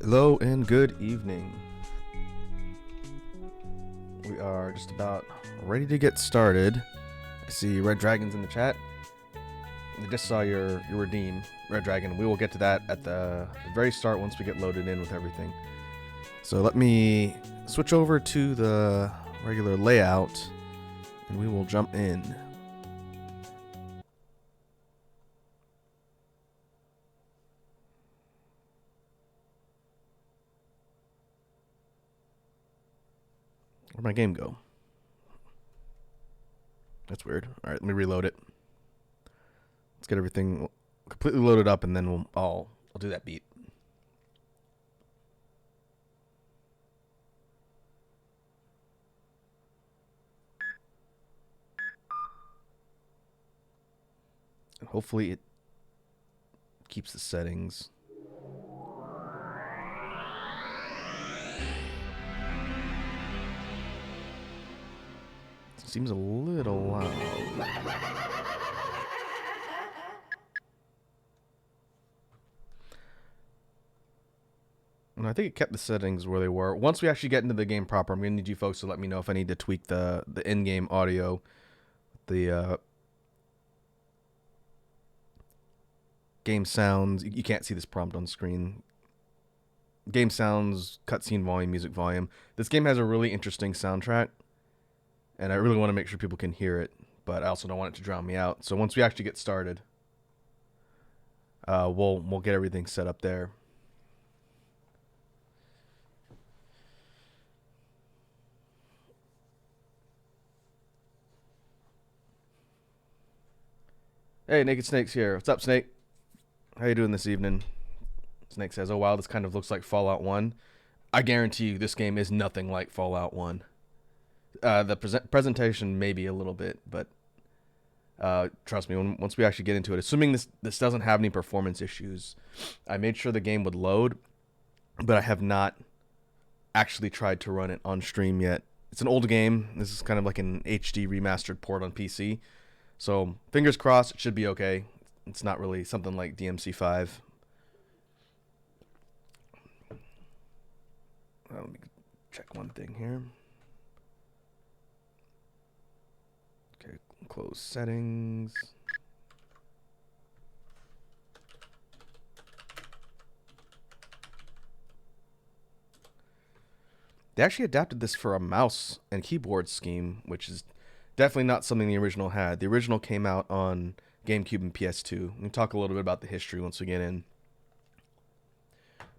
Hello and good evening. We are just about ready to get started. I see Red Dragon's in the chat. I just saw your redeem, Red Dragon. We will get to that at the very start once we get loaded in with everything. So let me switch over to the regular layout and we will jump in. Where'd my game go? That's weird. All right, let me reload it. Let's get everything completely loaded up, and then I'll do that beat. And hopefully it keeps the settings. It seems a little loud. And I think it kept the settings where they were. Once we actually get into the game proper, I'm going to need you folks to let me know if I need to tweak the in-game audio. The game sounds. You can't see this prompt on screen. Game sounds, cutscene volume, music volume. This game has a really interesting soundtrack, and I really want to make sure people can hear it, but I also don't want it to drown me out. So once we actually get started, we'll get everything set up there. Hey, Naked Snake's here. What's up, Snake? How you doing this evening? Snake says, oh wow, this kind of looks like Fallout 1. I guarantee you this game is nothing like Fallout 1. The presentation maybe a little bit, but trust me, once we actually get into it, assuming this doesn't have any performance issues, I made sure the game would load, but I have not actually tried to run it on stream yet. It's an old game. This is kind of like an HD remastered port on PC. So fingers crossed, it should be okay. It's not really something like DMC5. Let me check one thing here. Okay, close settings. They actually adapted this for a mouse and keyboard scheme, which is definitely not something the original had. The original came out on GameCube and PS2. We can talk a little bit about the history once we get in.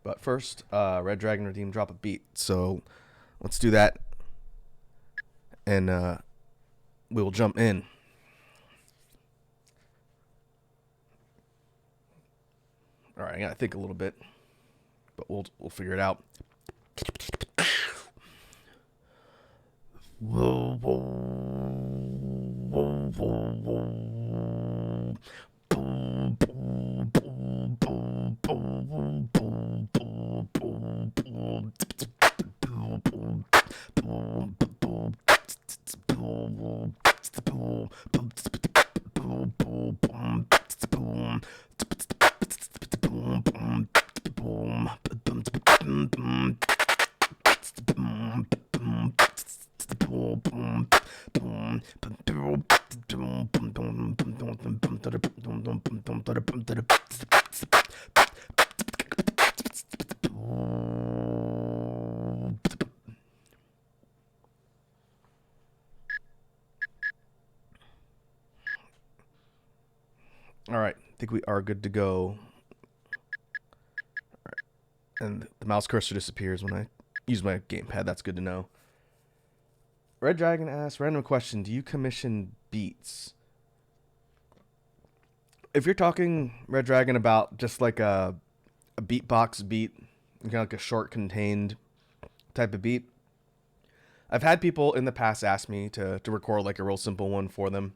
But first, Red Dragon Redeem drop a beat. So let's do that. And we will jump in. All right, I gotta think a little bit, but we'll figure it out. All right, I think we are good to go. All right. And the mouse cursor disappears when I use my gamepad. That's good to know. Red Dragon asks, random question, do you commission beats? If you're talking, Red Dragon, about just like a beatbox beat, kind of like a short contained type of beat, I've had people in the past ask me to record like a real simple one for them,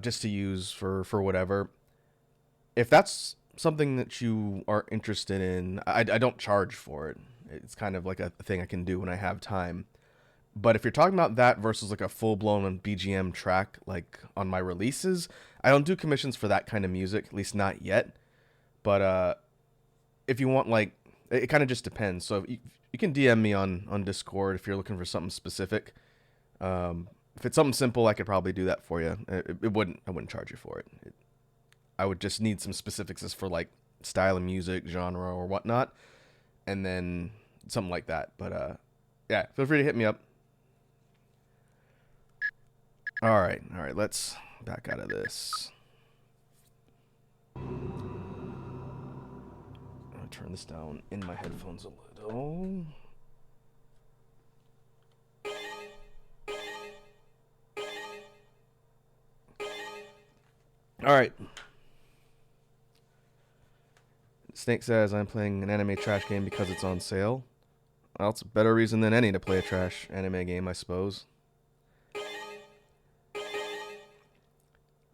just to use for whatever. If that's something that you are interested in, I don't charge for it. It's kind of like a thing I can do when I have time. But if you're talking about that versus like a full-blown BGM track, like on my releases, I don't do commissions for that kind of music, at least not yet. But if you want like It kind of just depends. So you can DM me on Discord if you're looking for something specific. If it's something simple, I could probably do that for you. I wouldn't charge you for it. I would just need some specifics as for like style of music, genre, or whatnot, and then something like that. But yeah, feel free to hit me up. All right, let's back out of this. I'll turn this down in my headphones a little. All right. Snake says, I'm playing an anime trash game because it's on sale. Well, it's a better reason than any to play a trash anime game, I suppose.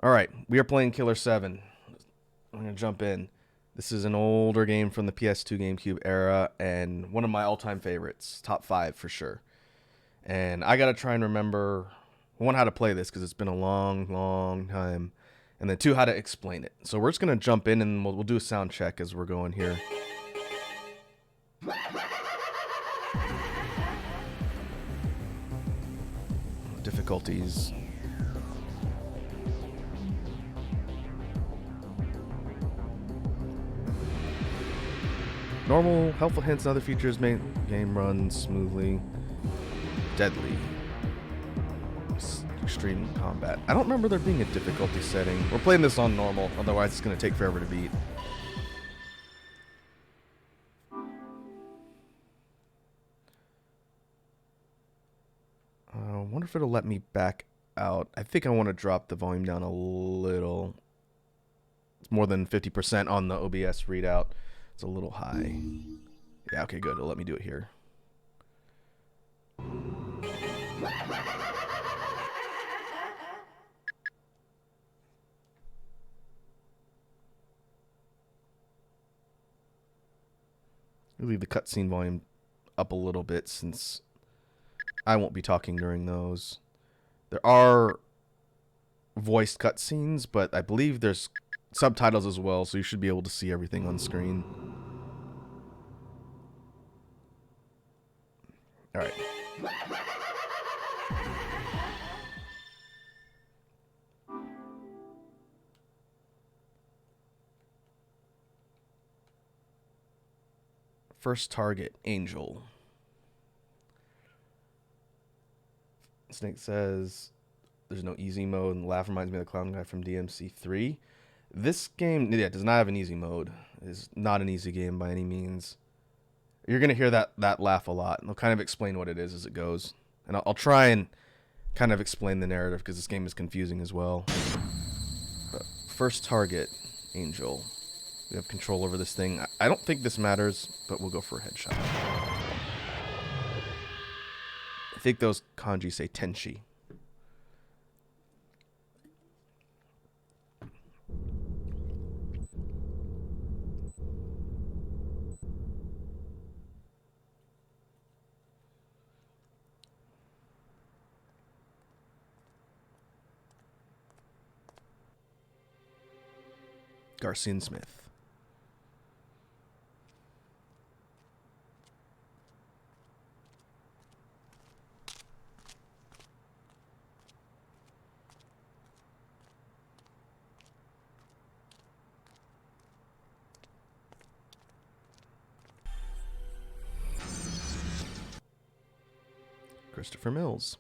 Alright, we are playing Killer7. I'm going to jump in. This is an older game from the PS2 GameCube era, and one of my all-time favorites. Top 5 for sure. And I got to try and remember, one, how to play this, because it's been a long time. And then 2, how to explain it. So we're just going to jump in, and we'll do a sound check as we're going here. Difficulties. Normal, helpful hints and other features make game run smoothly. Deadly. Extreme combat. I don't remember there being a difficulty setting. We're playing this on normal, otherwise it's going to take forever to beat. I wonder if it'll let me back out. I think I want to drop the volume down a little. It's more than 50% on the OBS readout. It's a little high. Yeah, okay, good. It'll let me do it here. I'll leave the cutscene volume up a little bit since I won't be talking during those. There are voiced cutscenes, but I believe there's subtitles as well, so you should be able to see everything on screen. All right. First target, Angel. Snake says there's no easy mode, and laugh reminds me of the clown guy from DMC3. This game, yeah, does not have an easy mode. It's not an easy game by any means. You're going to hear that laugh a lot, and I'll kind of explain what it is as it goes. And I'll try and kind of explain the narrative, because this game is confusing as well. But first target, Angel. We have control over this thing. I don't think this matters, but we'll go for a headshot. I think those kanji say Tenshi. Garcian Smith. Christopher Mills.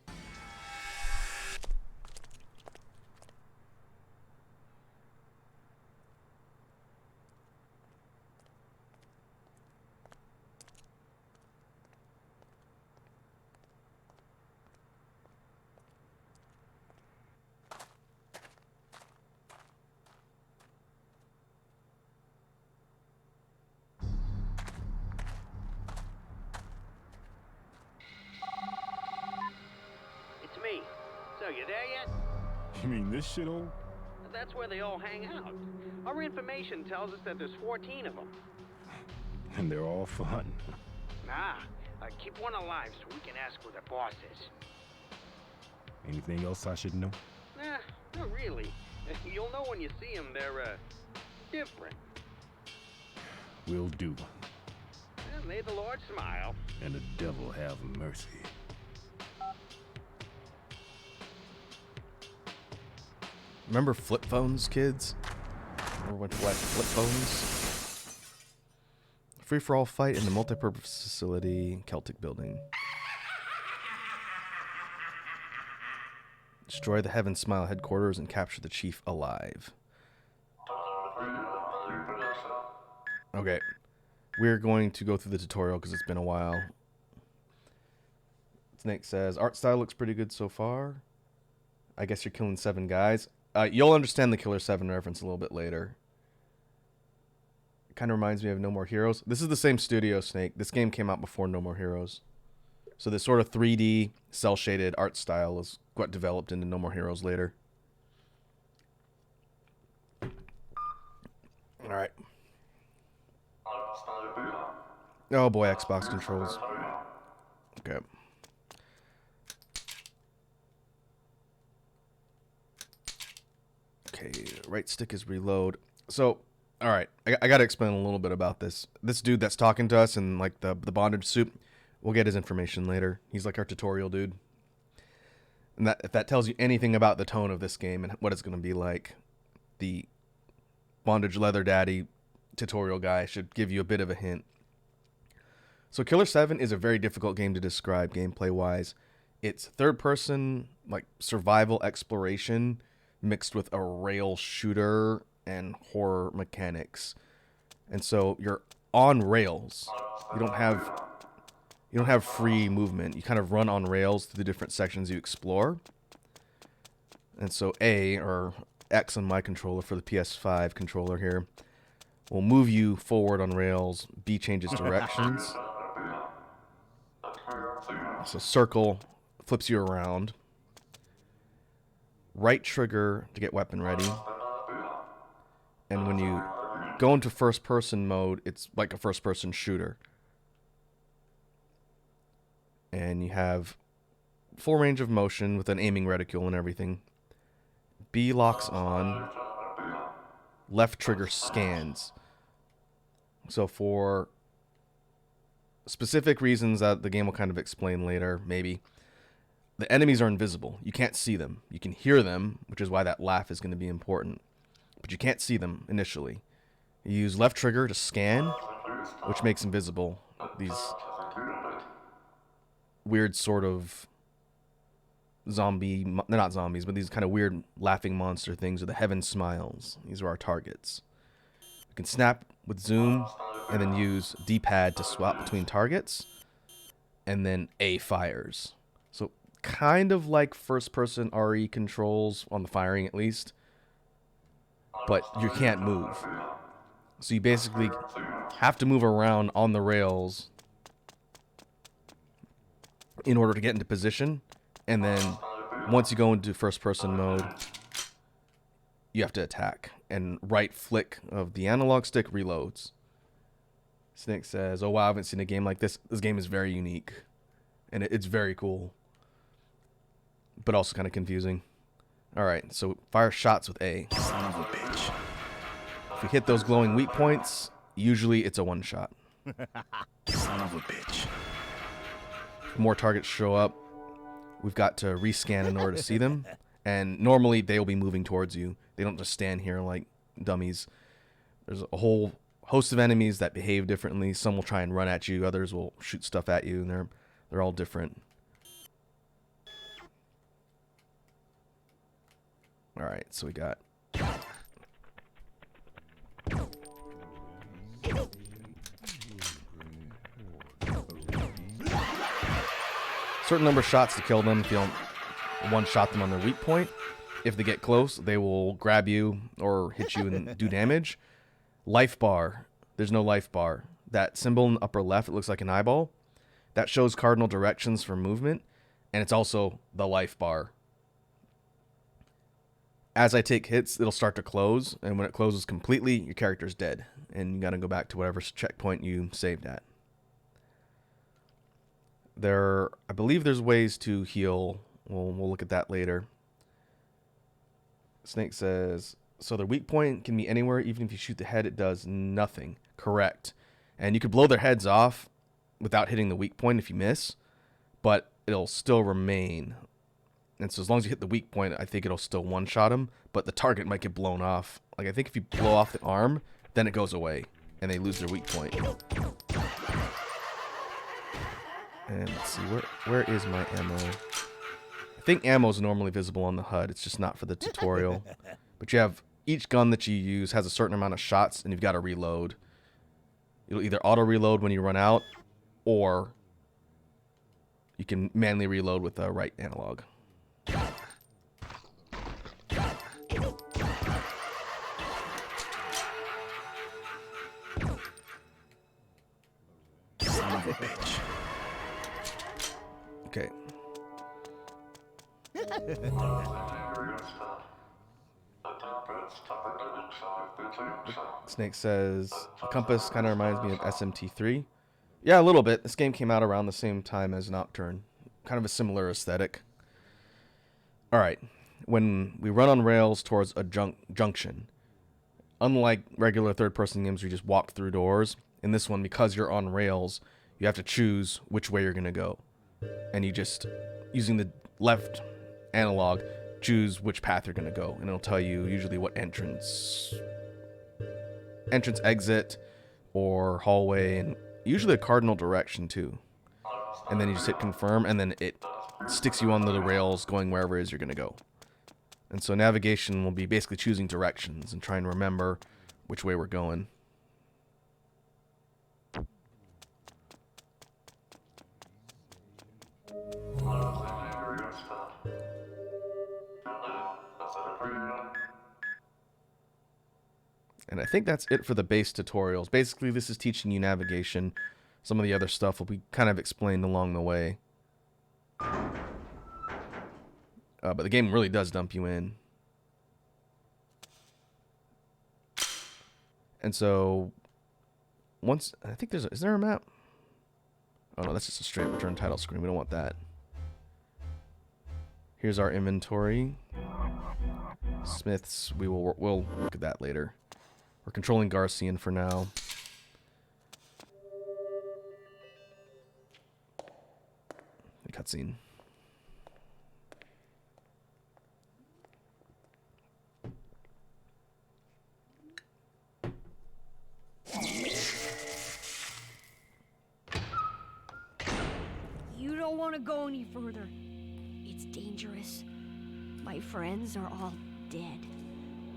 Me. So, you there yet? You mean this shithole? That's where they all hang out. Our information tells us that there's 14 of them. And they're all fun. Keep one alive so we can ask who the boss is. Anything else I should know? Nah, not really. You'll know when you see them. They're, different. Will do. May the Lord smile. And the devil have mercy. Remember flip phones, kids? Remember when to watch flip phones? Free-for-all fight in the multi-purpose facility, Celtic building. Destroy the Heaven Smile headquarters and capture the chief alive. Okay. We're going to go through the tutorial because it's been a while. Snake says, art style looks pretty good so far. I guess you're killing 7 guys. You'll understand the Killer7 reference a little bit later. It kind of reminds me of No More Heroes. This is the same studio, Snake. This game came out before No More Heroes. So this sort of 3D, cel-shaded art style is what developed into No More Heroes later. Alright. Oh boy, Xbox controls. Okay. Okay, right stick is reload. So, alright, I gotta explain a little bit about this. This dude that's talking to us in like the bondage suit, we'll get his information later. He's like our tutorial dude. And that if that tells you anything about the tone of this game and what it's gonna be like, the Bondage Leather Daddy tutorial guy should give you a bit of a hint. So Killer7 is a very difficult game to describe gameplay-wise. It's third-person, like, survival exploration mixed with a rail shooter and horror mechanics. And so you're on rails. You don't have free movement. You kind of run on rails through the different sections you explore. And so A, or X on my controller for the PS5 controller here, will move you forward on rails. B changes directions. So circle flips you around. Right trigger to get weapon ready. And when you go into first person mode, it's like a first person shooter. And you have full range of motion with an aiming reticule and everything. B locks on. Left trigger scans. So for specific reasons that the game will kind of explain later, maybe, the enemies are invisible. You can't see them. You can hear them, which is why that laugh is going to be important. But you can't see them initially. You use left trigger to scan, which makes invisible these weird sort of zombie, they're not zombies, but these kind of weird laughing monster things are the Heaven Smiles. These are our targets. You can snap with zoom and then use D-pad to swap between targets, and then A fires. So kind of like first-person RE controls on the firing at least, but you can't move. So you basically have to move around on the rails in order to get into position, and then once you go into first-person mode, you have to attack. And right flick of the analog stick reloads. Snake says, oh wow, I haven't seen a game like this. This game is very unique. And it's very cool. But also kind of confusing. Alright, so fire shots with A. Son of a bitch. If you hit those glowing weak points, usually it's a one-shot. Son of a bitch. More targets show up. We've got to rescan in order to see them. And normally they will be moving towards you. They don't just stand here like dummies. There's a whole host of enemies that behave differently. Some will try and run at you. Others will shoot stuff at you. And they're all different. Alright, so we got... certain number of shots to kill them if you don't one-shot them on their weak point. If they get close, they will grab you or hit you and do damage. Life bar. There's no life bar. That symbol in the upper left, it looks like an eyeball. That shows cardinal directions for movement, and it's also the life bar. As I take hits, it'll start to close, and when it closes completely, your character's dead, and you gotta go back to whatever checkpoint you saved at. I believe there's ways to heal. We'll look at that later. Snake says, so their weak point can be anywhere. Even if you shoot the head, it does nothing. Correct. And you could blow their heads off, without hitting the weak point if you miss, but it'll still remain. And so as long as you hit the weak point, I think it'll still one-shot him, but the target might get blown off. Like, I think if you blow off the arm, then it goes away, and they lose their weak point. And let's see, where is my ammo? I think ammo is normally visible on the HUD. It's just not for the tutorial. But you have, each gun that you use has a certain amount of shots, and you've got to reload. It'll either auto-reload when you run out, or you can manually reload with the right analog. Son of a bitch. Okay. Snake says, the compass kind of reminds me of SMT3. Yeah, a little bit. This game came out around the same time as Nocturne. Kind of a similar aesthetic. Alright, when we run on rails towards a junction, unlike regular third-person games where you just walk through doors, in this one, because you're on rails, you have to choose which way you're going to go. And you just, using the left analog, choose which path you're going to go. And it'll tell you usually what entrance, exit, or hallway, and usually a cardinal direction too. And then you just hit confirm, and then it sticks you on the rails going wherever it is you're going to go. And so navigation will be basically choosing directions and trying to remember which way we're going. And I think that's it for the base tutorials. Basically, this is teaching you navigation. Some of the other stuff will be kind of explained along the way. But the game really does dump you in. And so, once, I think is there a map? Oh no, that's just a straight return title screen. We don't want that. Here's our inventory. Smiths, we'll look at that later. We're controlling Garcian for now. Cutscene. You don't want to go any further. It's dangerous. My friends are all dead.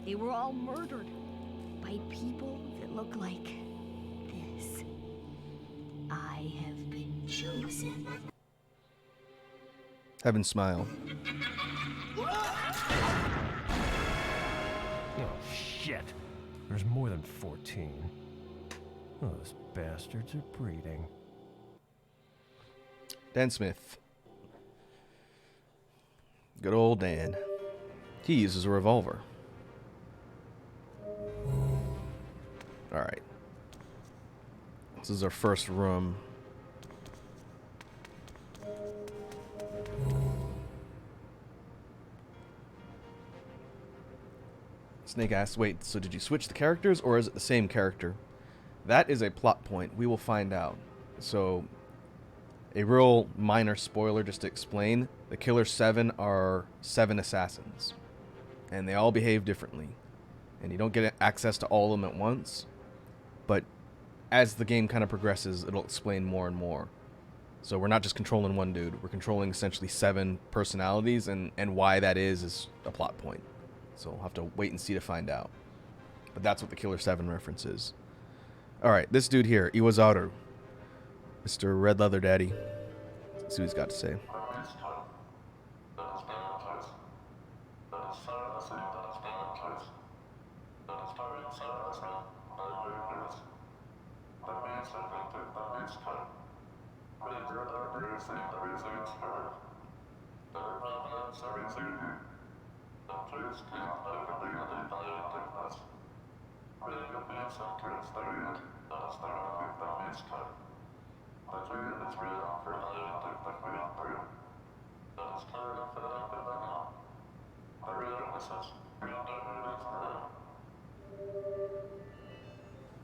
They were all murdered by people that look like this. I have been chosen. Heaven smile. Oh, shit. There's more than 14. Those bastards are breeding. Dan Smith. Good old Dan. He uses a revolver. Alright. This is our first room. Snake asks, wait, so did you switch the characters or is it the same character? That is a plot point. We will find out. So, a real minor spoiler just to explain. The Killer7 are 7 assassins. And they all behave differently. And you don't get access to all of them at once. But as the game kind of progresses, it'll explain more and more. So we're not just controlling one dude. We're controlling essentially 7 personalities. And why that is a plot point. So we'll have to wait and see to find out. But that's what the Killer7 reference is. Alright, this dude here, Iwazaru. Mr. Red Leather Daddy. Let's see what he's got to say.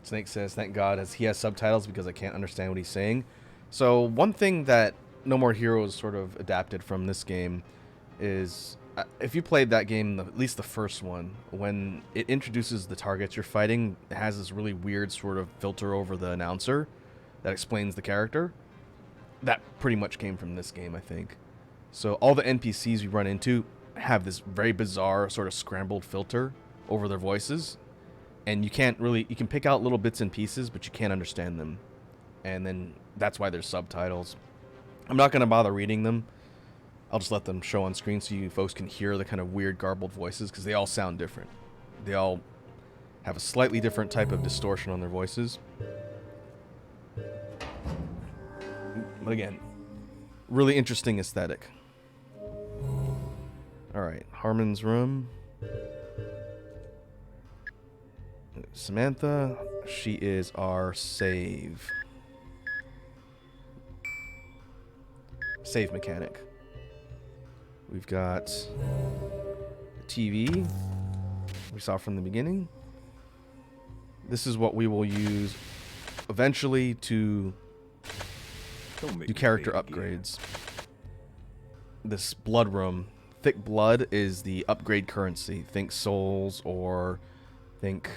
Snake says, thank God, as he has subtitles because I can't understand what he's saying. So one thing that No More Heroes sort of adapted from this game is if you played that game, at least the first one, when it introduces the targets you're fighting, it has this really weird sort of filter over the announcer that explains the character. That pretty much came from this game, I think. So all the NPCs you run into have this very bizarre sort of scrambled filter over their voices, and you can pick out little bits and pieces, but you can't understand them. And then that's why there's subtitles. I'm not going to bother reading them. I'll just let them show on screen so you folks can hear the kind of weird garbled voices, because they all sound different. They all have a slightly different type of distortion on their voices. But again, really interesting aesthetic. Alright, Harmon's room. Samantha, she is our save mechanic. We've got the TV we saw from the beginning. This is what we will use eventually to do character upgrades. This blood room, thick blood, is the upgrade currency. Think souls or think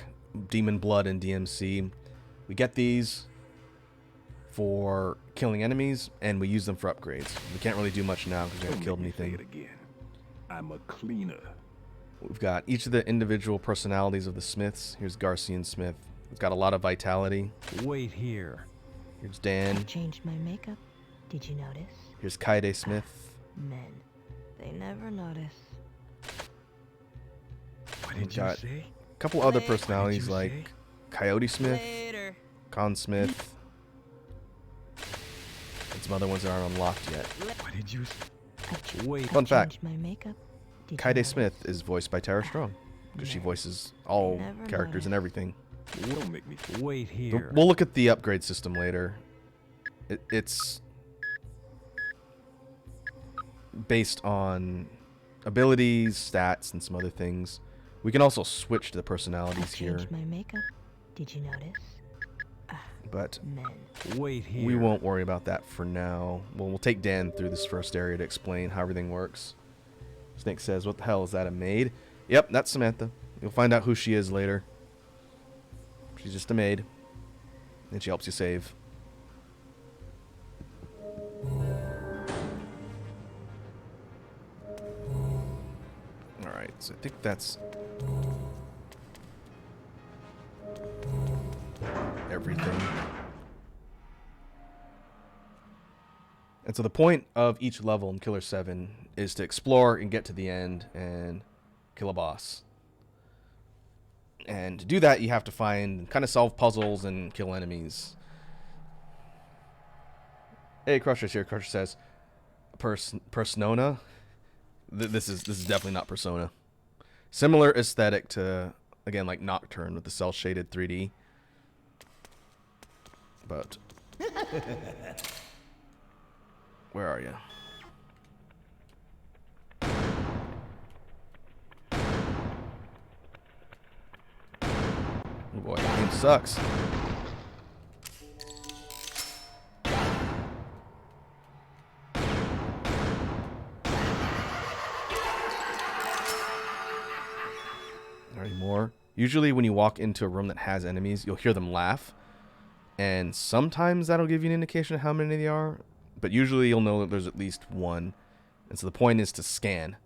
demon blood in DMC. We get these for killing enemies, and we use them for upgrades. We can't really do much now because we haven't killed anything. Again. I'm a cleaner. We've got each of the individual personalities of the Smiths. Here's Garcian Smith. He's got a lot of vitality. Wait here. Here's Dan. I changed my makeup. Did you notice? Here's Kaide Smith. Men. They never notice. What We've did you got say? a couple other Later. personalities What did you like Coyote Smith, Later. Con Smith, and some other ones that aren't unlocked yet. What did you say? Wait. Fun fact, Changed my makeup. Did you Kaide notice? Smith is voiced by Tara Strong, because she voices all Never characters and noticed. everything. Don't make me. Wait here. We'll look at the upgrade system later. It's based on abilities, stats, and some other things. We can also switch to the I personalities here, changed my makeup. Did you notice? but Men. Wait here. we won't worry about that for now. We'll take Dan through this first area to explain how everything works. Snake says, what the hell is that, a maid? Yep, that's Samantha. You'll find out who she is later. She's just a maid, and she helps you save. Alright, so I think that's everything. And so the point of each level in Killer 7 is to explore and get to the end and kill a boss. And to do that, you have to kind of solve puzzles and kill enemies. Hey, Crusher's here. Crusher says, Persona. This is definitely not Persona. Similar aesthetic to, again, like Nocturne with the cel shaded 3D. But where are you? Oh boy, the game sucks. Alright, more. Usually when you walk into a room that has enemies, you'll hear them laugh. And sometimes that'll give you an indication of how many there are. But usually you'll know that there's at least one. And so the point is to scan.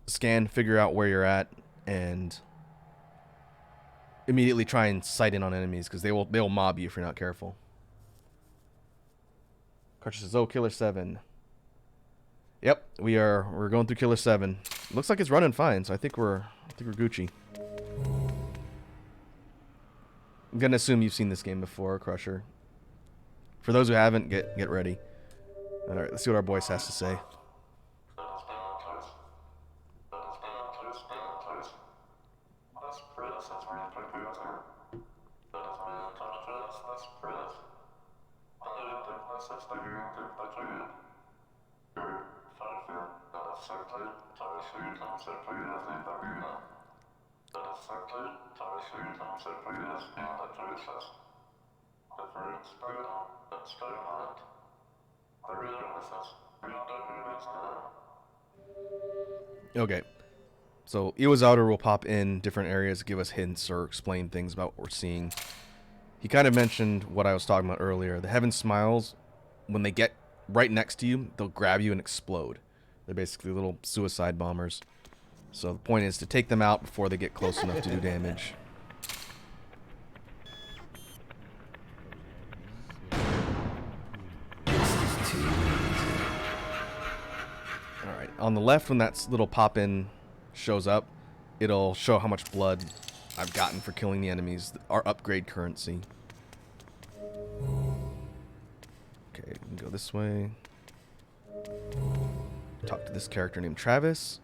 Scan, figure out where you're at, and immediately try and sight in on enemies, because they'll mob you if you're not careful. Crutcher says, "Oh, Killer 7." Yep, we're going through Killer 7. Looks like it's running fine, so I think we're Gucci. I'm gonna assume you've seen this game before, Crusher. For those who haven't, get ready. All right, let's see what our voice has to say. Okay. So Iwazaru will pop in different areas, give us hints or explain things about what we're seeing. He kind of mentioned what I was talking about earlier. The Heaven Smiles, when they get right next to you, they'll grab you and explode. They're basically little suicide bombers. So the point is to take them out before they get close enough to do damage. Alright, on the left when that little pop-in shows up, it'll show how much blood I've gotten for killing the enemies, our upgrade currency. Okay, we can go this way. Talk to this character named Travis.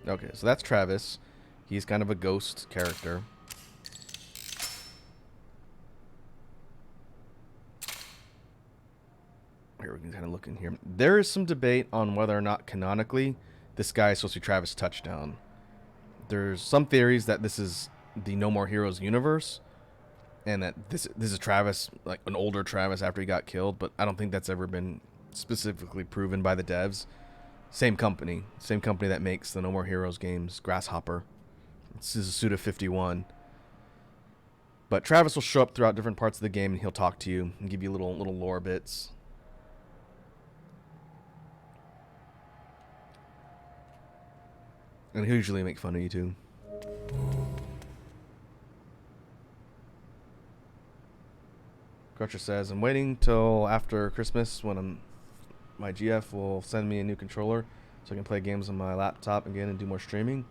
Okay, so that's Travis. He's kind of a ghost character. Here, we can kind of look in here. There is some debate on whether or not canonically this guy is supposed to be Travis Touchdown. There's some theories that this is the No More Heroes universe, and that this is Travis, like an older Travis after he got killed, but I don't think that's ever been specifically proven by the devs. Same company that makes the No More Heroes games, Grasshopper. This is a Suda 51. But Travis will show up throughout different parts of the game, and he'll talk to you and give you little lore bits. And he'll usually make fun of you too. Crutcher says, I'm waiting till after Christmas when my GF will send me a new controller so I can play games on my laptop again and do more streaming.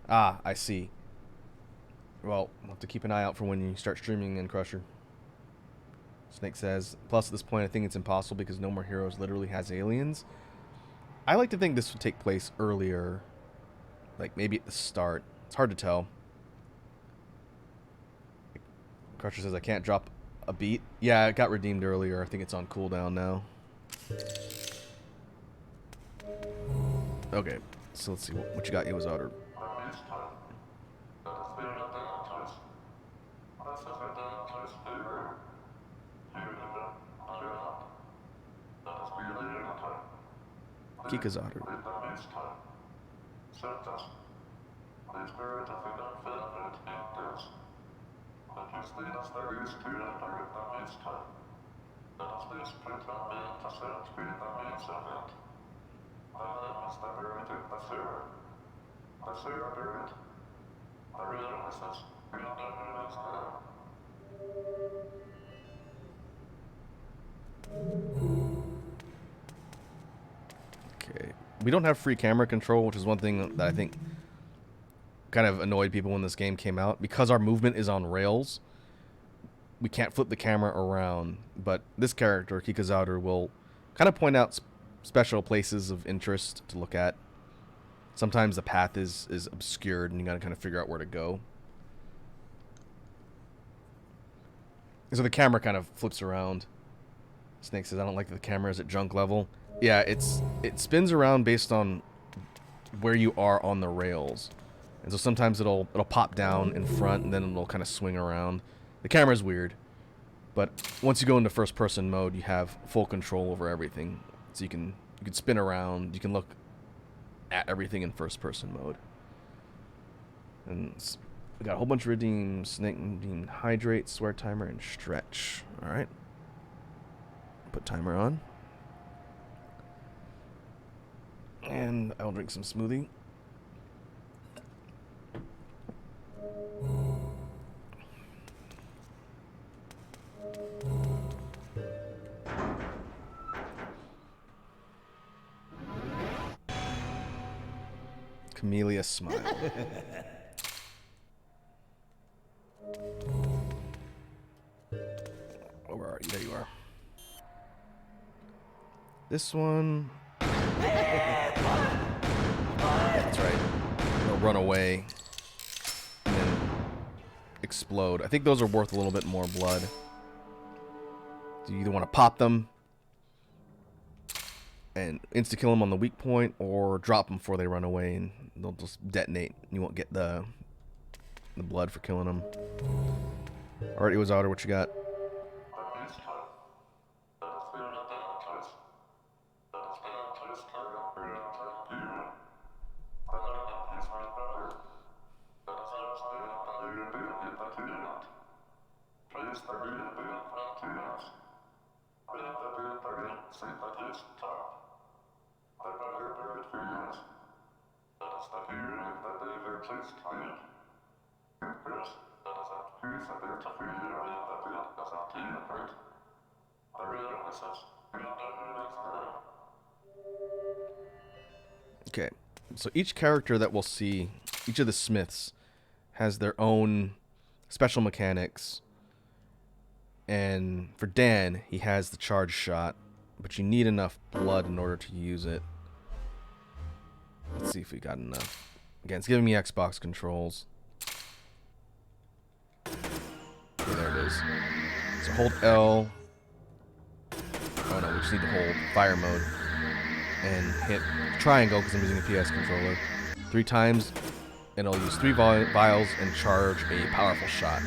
Ah, I see. Well, we'll have to keep an eye out for when you start streaming in Crusher. Snake says, plus at this point I think it's impossible because No More Heroes literally has aliens. I like to think this would take place earlier. Like maybe at the start. It's hard to tell. Crusher says I can't drop a beat. Yeah, it got redeemed earlier. I think it's on cooldown now. Okay, so let's see what you got. It was outer. Kikazaru. Okay. We don't have free camera control, which is one thing that I think kind of annoyed people when this game came out. Because our movement is on rails, we can't flip the camera around. But this character, Kikazaru, will kind of point out special places of interest to look at. Sometimes the path is obscured and you gotta kind of figure out where to go. So the camera kind of flips around. Snake says, I don't like that the camera is at junk level. Yeah, it spins around based on where you are on the rails. And so sometimes it'll pop down in front and then it'll kind of swing around. The camera's weird. But once you go into first person mode, you have full control over everything. So you can spin around, you can look at everything in first person mode. And we got a whole bunch of redeems. Snake redeemed Hydrate, Swear Timer, and Stretch. Alright. Put timer on. And I'll drink some smoothie. Camellia smile. Oh, where are you? There you are. This one. That's right. They'll run away and then explode. I think those are worth a little bit more blood. So you either want to pop them and insta-kill them on the weak point, or drop them before they run away and they'll just detonate. You won't get the blood for killing them. Alright, Iwazawa, what you got? Okay, so each character that we'll see, each of the Smiths, has their own special mechanics. And for Dan, he has the charge shot, but you need enough blood in order to use it. Let's see if we got enough. Again, it's giving me Xbox controls. Okay, there it is. So hold L. Oh no, we just need to hold fire mode. And hit triangle because I'm using a PS controller 3 times, and it'll use 3 vials and charge a powerful shot.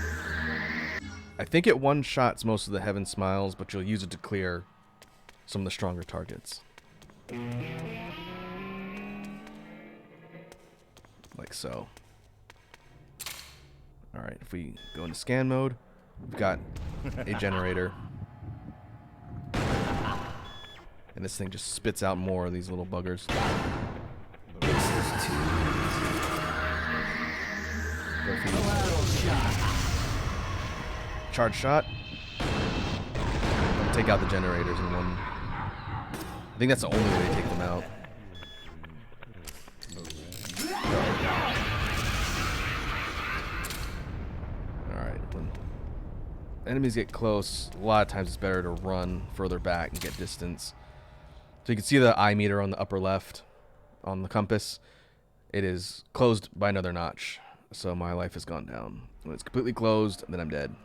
I think it one-shots most of the Heaven Smiles, but you'll use it to clear some of the stronger targets. Like so. Alright, if we go into scan mode, we've got a generator. And this thing just spits out more of these little buggers. Charge shot. Take out the generators in one. I think that's the only way to take them out. Alright, when enemies get close, a lot of times it's better to run further back and get distance. So you can see the eye meter on the upper left on the compass. It is closed by another notch. So my life has gone down. When it's completely closed, then I'm dead.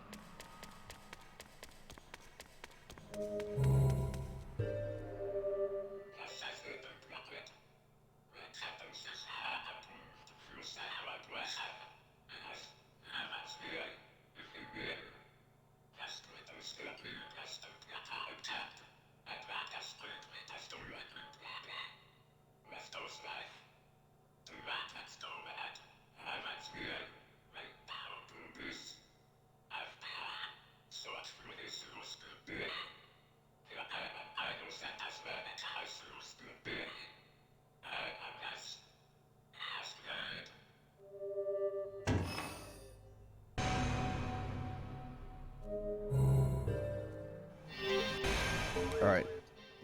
Alright,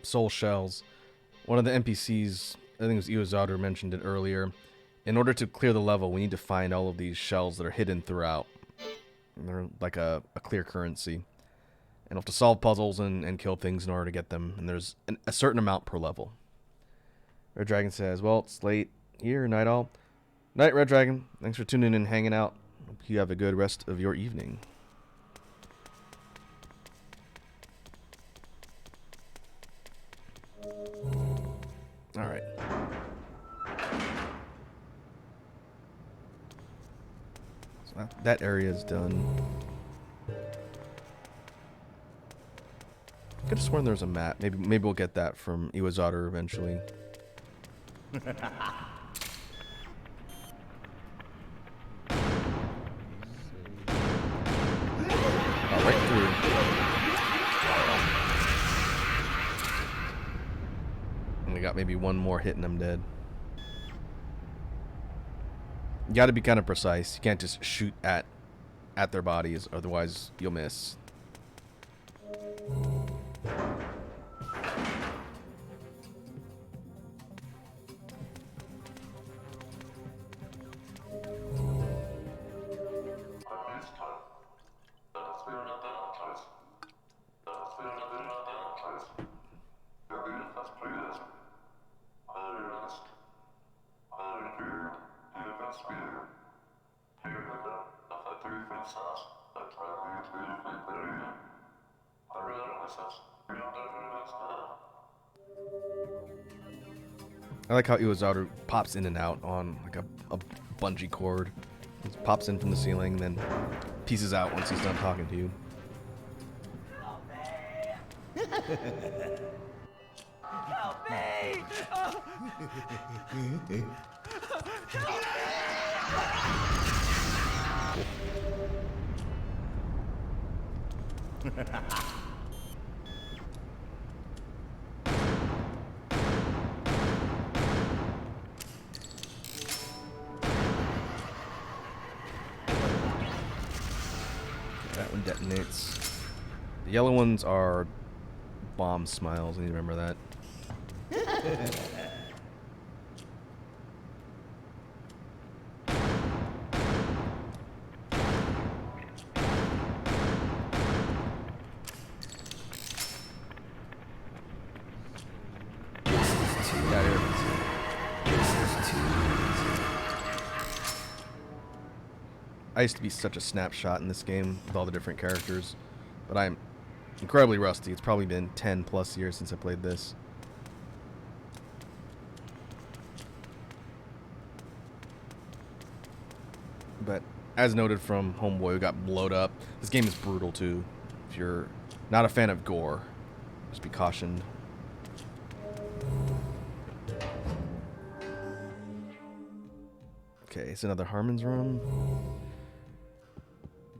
soul shells. One of the NPCs, I think it was Iwazawa, mentioned it earlier. In order to clear the level, we need to find all of these shells that are hidden throughout. And they're like a clear currency. And we'll have to solve puzzles and kill things in order to get them. And there's a certain amount per level. Red Dragon says, well, it's late here, Night All. Night, Red Dragon. Thanks for tuning in and hanging out. Hope you have a good rest of your evening. Alright. So that area is done. I could have sworn there was a map. Maybe we'll get that from Iwazawa eventually. Right through. And we got maybe one more hit and I'm dead. You gotta be kind of precise. You can't just shoot at their bodies, otherwise you'll miss. I like how Iwazaru pops in and out on like a bungee cord. He pops in from the ceiling, then pieces out once he's done talking to you. That one detonates. The yellow ones are bomb smiles. I need to remember that. I used to be such a snapshot in this game with all the different characters, but I'm incredibly rusty. It's probably been 10 plus years since I played this. But as noted from Homeboy, who got blowed up, this game is brutal too. If you're not a fan of gore, just be cautioned. Okay, it's another Harmon's room.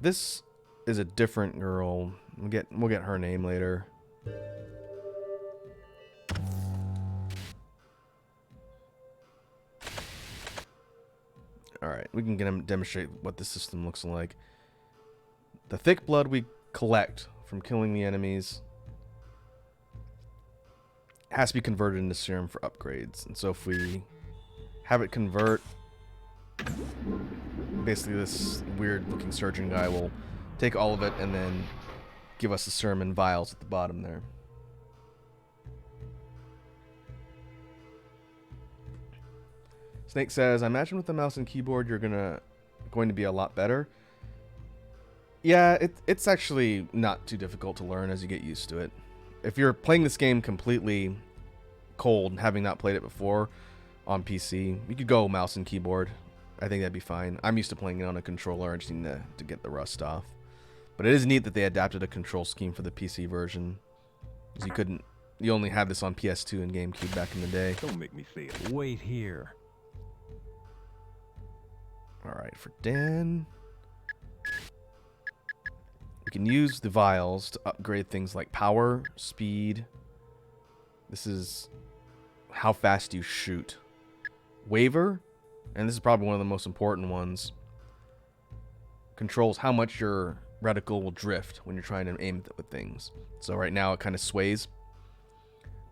This is a different girl. We'll get her name later. Alright, we can demonstrate what the system looks like. The thick blood we collect from killing the enemies has to be converted into serum for upgrades. And so if we have it convert, basically this weird looking surgeon guy will take all of it and then give us the serum in vials at the bottom there. Snake says, I imagine with the mouse and keyboard you're going to be a lot better. Yeah, it's actually not too difficult to learn as you get used to it. If you're playing this game completely cold, having not played it before on PC, you could go mouse and keyboard. I think that'd be fine. I'm used to playing it on a controller. I just need to get the rust off. But it is neat that they adapted a control scheme for the PC version. Because you only had this on PS2 and GameCube back in the day. Don't make me say it. Wait here. Alright, for Dan, we can use the vials to upgrade things like power, speed. This is how fast you shoot. Waver, and this is probably one of the most important ones, controls how much your reticle will drift when you're trying to aim with things. So right now it kind of sways,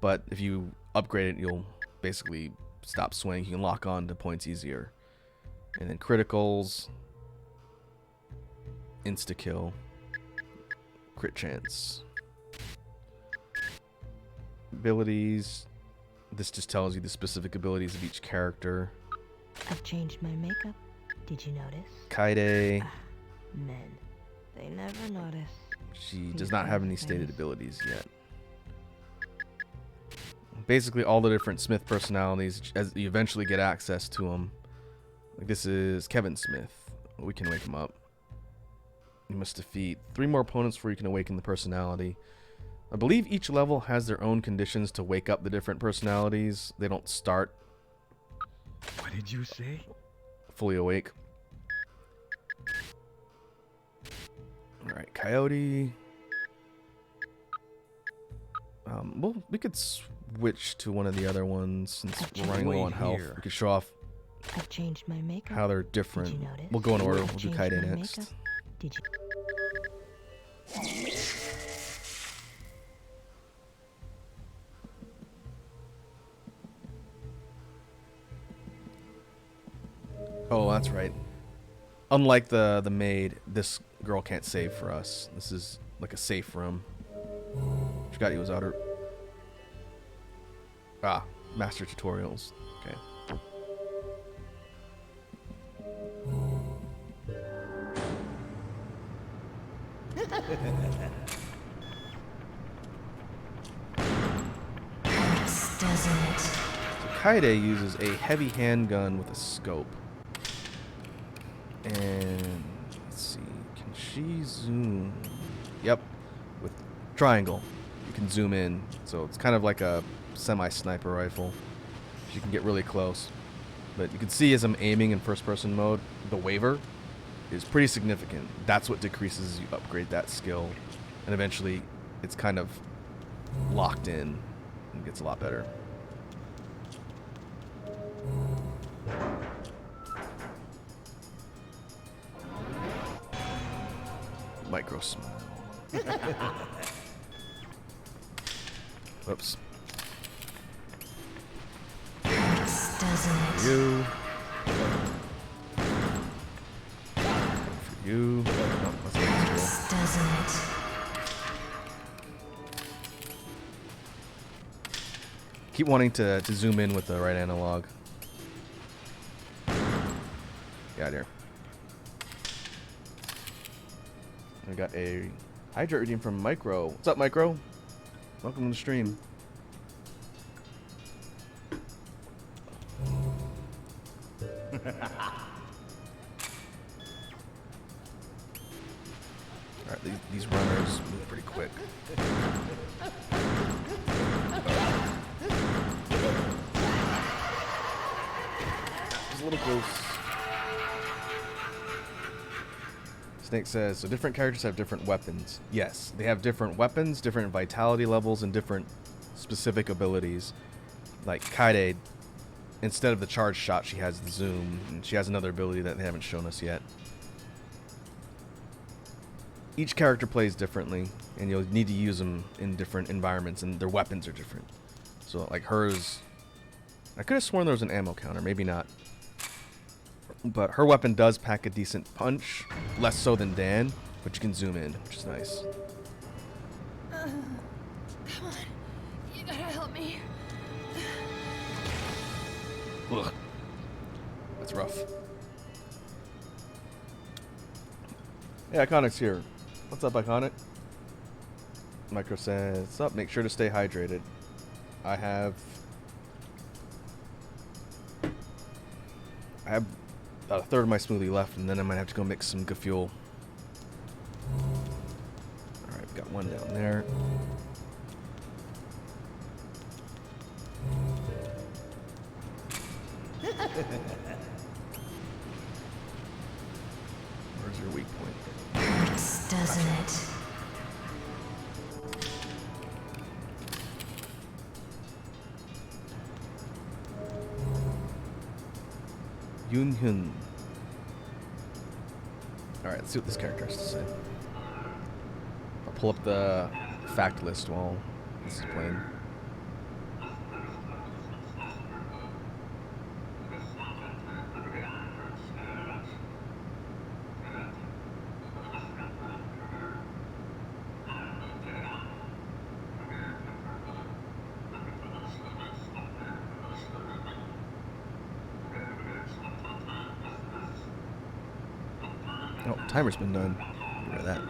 but if you upgrade it, you'll basically stop swaying. You can lock on to points easier. And then criticals, insta-kill, crit chance. Abilities, this just tells you the specific abilities of each character. I've changed my makeup. Did you notice? Kaide, Men. They never notice. she does not have any stated abilities yet. Basically all the different Smith personalities, as you eventually get access to them. Like this is Kevin Smith. We can wake him up. You must defeat 3 more opponents before you can awaken the personality. I believe each level has their own conditions to wake up the different personalities. They don't start What did you say? fully awake. Alright, Coyote. Well, we could switch to one of the other ones since we're running low on health. We could show off I've changed my makeup. how they're different. Did you notice? We'll go in order. I've We'll do changed Kaide my next. makeup. Did you? Oh, that's right. Unlike the maid, this girl can't save for us. This is like a safe room. She got you, Zaru. Ah, master tutorials. Okay. Hurts, doesn't it? So Kaide uses a heavy handgun with a scope. And let's see, can she zoom? Yep, with triangle, you can zoom in. So it's kind of like a semi-sniper rifle. She can get really close. But you can see as I'm aiming in first-person mode, the waver is pretty significant. That's what decreases as you upgrade that skill. And eventually, it's kind of locked in and gets a lot better. Micro smile. Whoops. Hurts, doesn't it? You. For you. Oh, that's not Hurts, doesn't it? Keep wanting to zoom in with the right analog. Get out of here. I got a hydrate redeem from Micro. What's up, Micro? Welcome to the stream. Alright, these runners move pretty quick. It's a little close. Snake says, so different characters have different weapons. Yes, they have different weapons, different vitality levels, and different specific abilities. Like Kaide, instead of the charge shot, she has the zoom, and she has another ability that they haven't shown us yet. Each character plays differently, and you'll need to use them in different environments, and their weapons are different. So, like hers, I could have sworn there was an ammo counter, maybe not. But her weapon does pack a decent punch, less so than Dan, but you can zoom in, which is nice. Come on. You gotta help me. Ugh. That's rough. Hey, Iconic's here. What's up, Iconic? Micro says, what's up? Make sure to stay hydrated. I have about a third of my smoothie left, and then I might have to go mix some good fuel. Alright, got one down there. Where's your weak point? Hurts, doesn't it? Yoon Hyun. Alright, let's see what this character has to say. I'll pull up the fact list while this is playing. Oh, timer's been done. Get rid of that.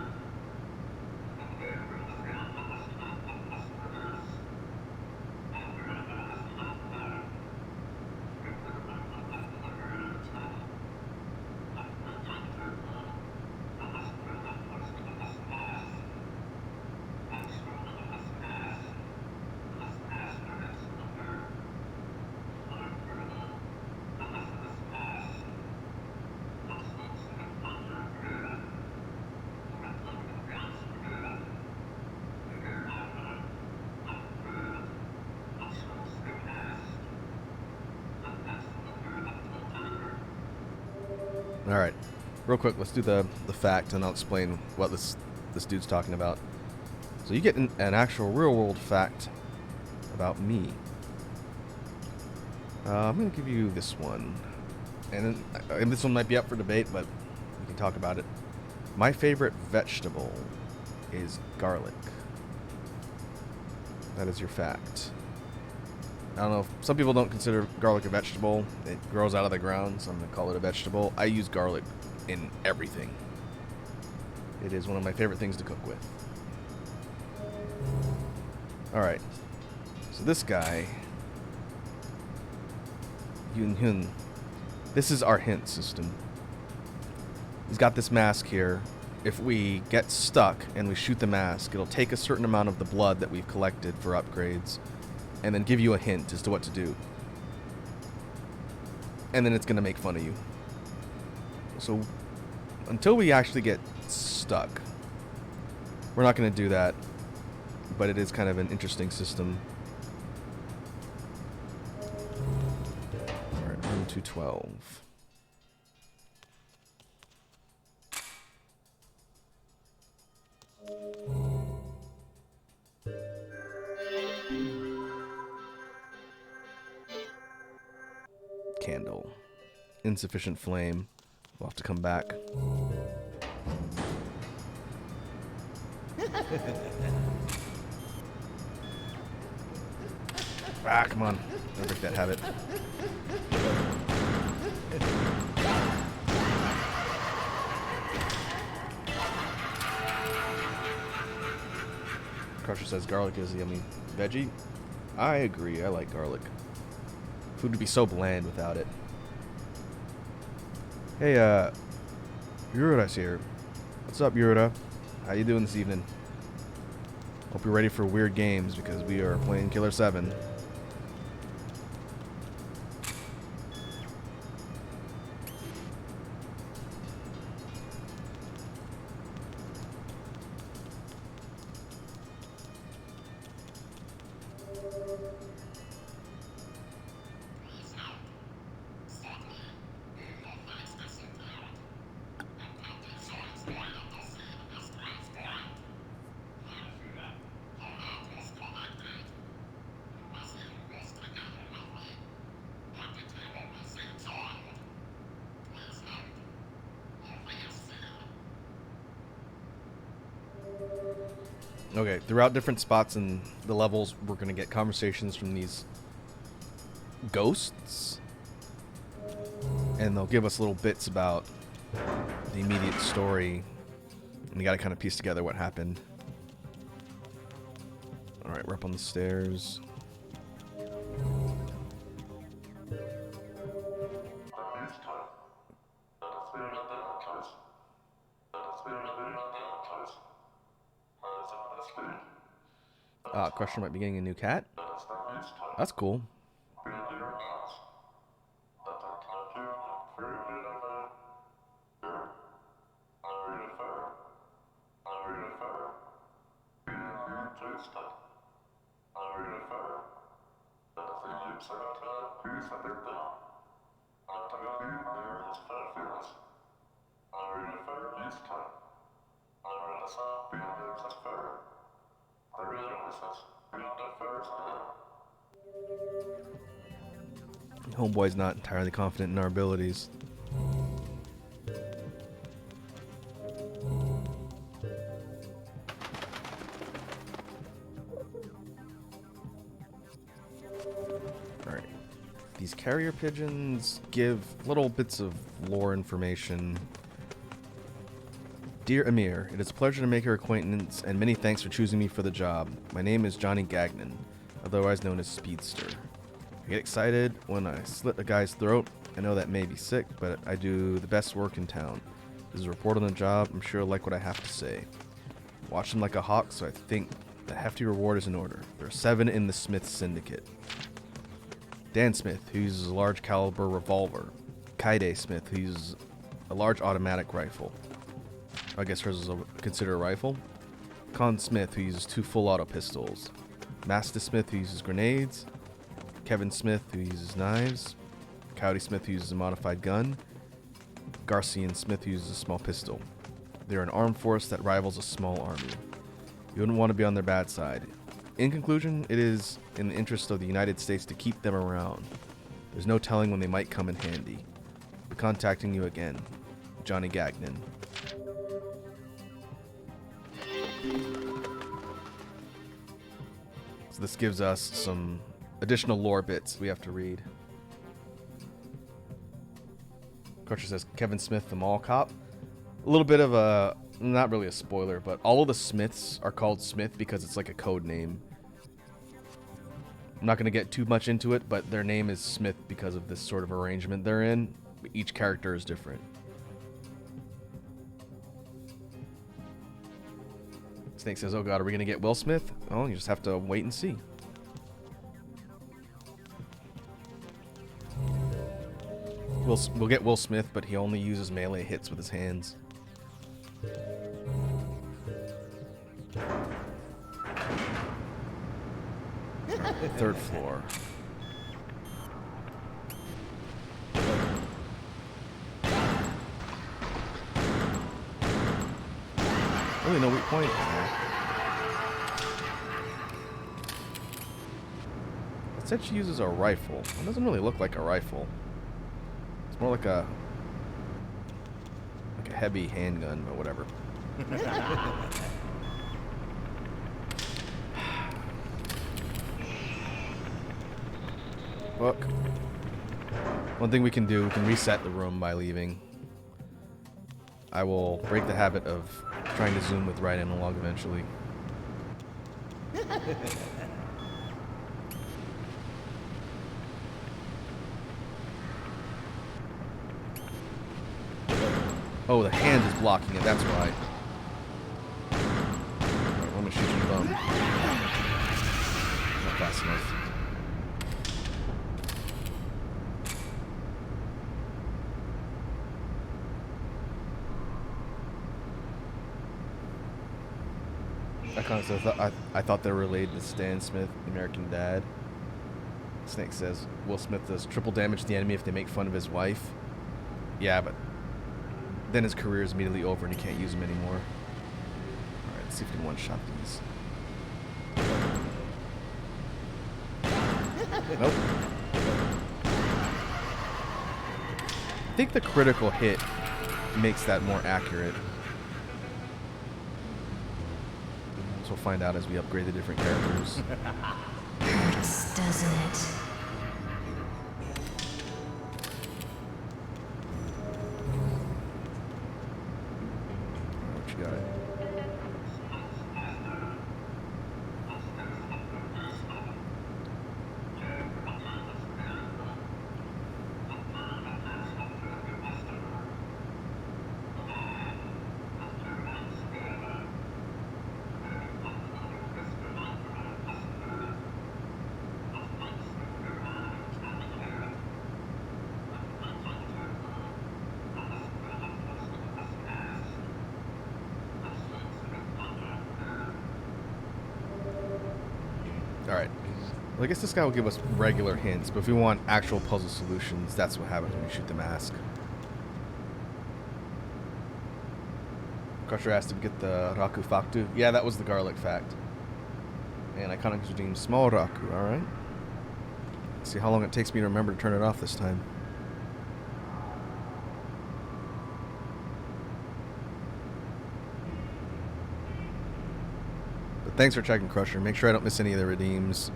All right, real quick, let's do the fact, and I'll explain what this dude's talking about. So you get an actual real world fact about me. I'm gonna give you this one, and this one might be up for debate, but we can talk about it. My favorite vegetable is garlic. That is your fact. I don't know if some people don't consider garlic a vegetable. It grows out of the ground, so I'm going to call it a vegetable. I use garlic in everything. It is one of my favorite things to cook with. Alright. So this guy... Yun Hyun. This is our hint system. He's got this mask here. If we get stuck and we shoot the mask, it'll take a certain amount of the blood that we've collected for upgrades and then give you a hint as to what to do. And then it's going to make fun of you. So until we actually get stuck, we're not going to do that. But it is kind of an interesting system. Alright, room 212. Candle. Insufficient flame. We'll have to come back. Ah, come on. Don't break that habit. Crusher says garlic is a yummy veggie. I agree. I like garlic. Food would be so bland without it. Hey, Yurura's here. What's up, Yurura? How you doing this evening? Hope you're ready for weird games because we are playing Killer 7. Okay, throughout different spots in the levels, we're going to get conversations from these ghosts. And they'll give us little bits about the immediate story. And you got to kind of piece together what happened. Alright, we're up on the stairs. Crusher might be getting a new cat. That's cool. Homeboy's not entirely confident in our abilities. Alright. These carrier pigeons give little bits of lore information. Dear Amir, it is a pleasure to make your acquaintance, and many thanks for choosing me for the job. My name is Johnny Gagnon, otherwise known as Speedster. I get excited when I slit a guy's throat. I know that may be sick, but I do the best work in town. This is a report on the job. I'm sure you'll like what I have to say. Watch him like a hawk, so I think the hefty reward is in order. There are 7 in the Smith Syndicate. Dan Smith, who uses a large caliber revolver. Kaide Smith, who uses a large automatic rifle. I guess hers is considered a rifle. Con Smith, who uses 2 full auto pistols. Master Smith, who uses grenades. Kevin Smith, who uses knives. Coyote Smith, who uses a modified gun. Garcian Smith, who uses a small pistol. They're an armed force that rivals a small army. You wouldn't want to be on their bad side. In conclusion, it is in the interest of the United States to keep them around. There's no telling when they might come in handy. I'll be contacting you again. Johnny Gagnon. So this gives us some additional lore bits we have to read. Crutcher says Kevin Smith, the mall cop. A little bit of a, not really a spoiler, but all of the Smiths are called Smith because it's like a code name. I'm not going to get too much into it, but their name is Smith because of this sort of arrangement they're in. Each character is different. Snake says, oh god, are we going to get Will Smith? Oh, you just have to wait and see. We'll get Will Smith, but he only uses melee hits with his hands. Third floor. Really no weak point. It said she uses a rifle. It doesn't really look like a rifle. It's more like a heavy handgun or whatever. Look. One thing we can do, we can reset the room by leaving. I will break the habit of trying to zoom with right analog eventually. Oh, the hand is blocking it, that's why. Alright, let me shoot you in the bum. Not fast enough. I thought they were related to Stan Smith, the American Dad. Snake says Will Smith does triple damage to the enemy if they make fun of his wife. Yeah, but then his career is immediately over and he can't use them anymore. Alright, let's see if we can one-shot these. Nope. I think the critical hit makes that more accurate. We'll find out as we upgrade the different characters. Hurts, doesn't it? What you got? Alright. Well, I guess this guy will give us regular hints, but if we want actual puzzle solutions, that's what happens when you shoot the mask. Crusher asked to get the Raku Faktu. Yeah, that was the garlic fact. And Iconic is redeemed small Raku, alright. See how long it takes me to remember to turn it off this time. But thanks for checking, Crusher. Make sure I don't miss any of the redeems.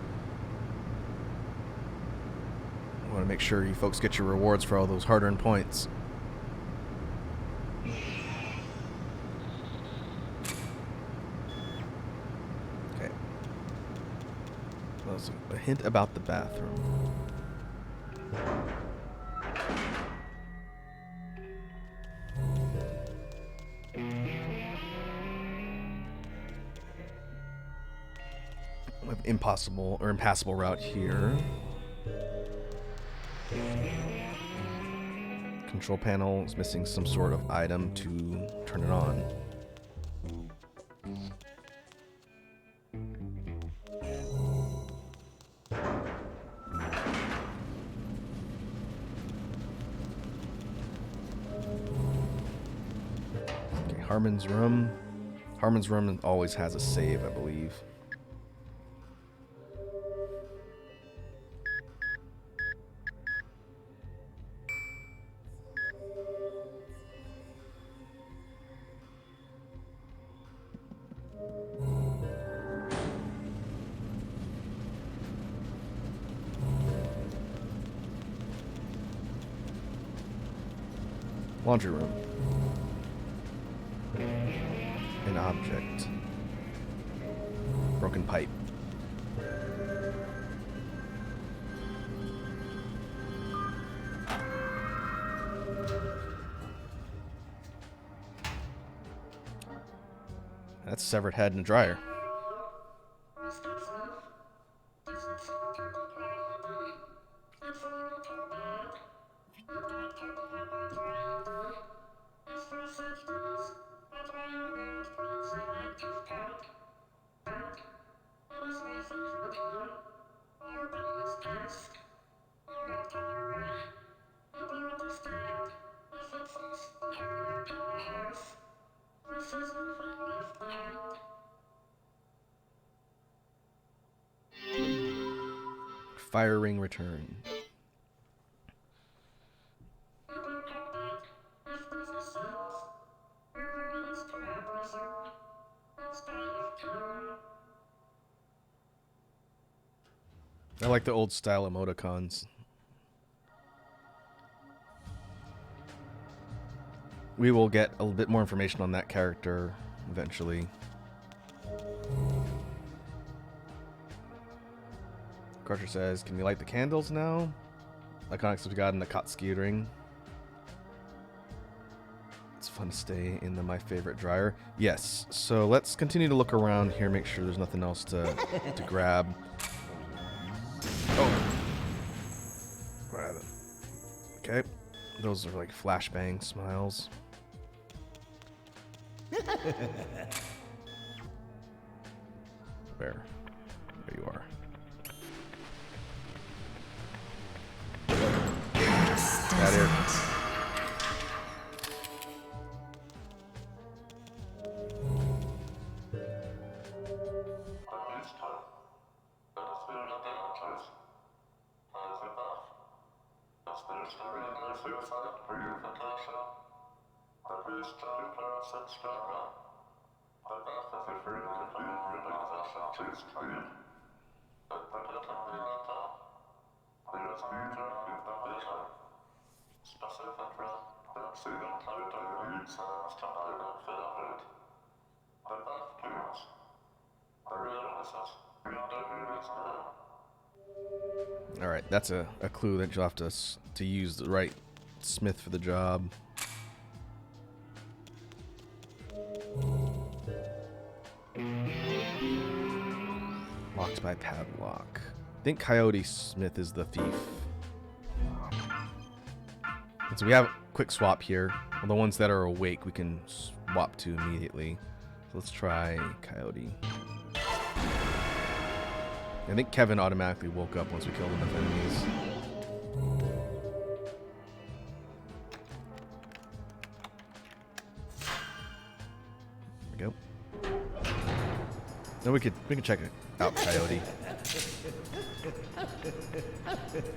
I want to make sure you folks get your rewards for all those hard-earned points. Okay. Well, so a hint about the bathroom. Impossible or impassable route here. Control panel is missing some sort of item to turn it on. Okay, Harmon's room. Harmon's room always has a save, I believe. Laundry room. an object. Broken pipe. That's severed head in a dryer. Fire ring return. I like the old style emoticons. We will get a little bit more information on that character eventually. Crusher says, can we light the candles now? Iconics we've got in the Katsuki ring. It's fun to stay in the my favorite dryer. Yes, so let's continue to look around here, make sure there's nothing else to grab. Oh. Okay. Those are like flashbang smiles. Where? There you are. Got here. All right, that's a clue that you'll have to use the right smith for the job. Locked by padlock. I think Coyote Smith is the thief. And so we have a quick swap here. Well, the ones that are awake we can swap to immediately. So let's try Coyote. I think Kevin automatically woke up once we killed enough enemies. There we go. Then we can check out Coyote.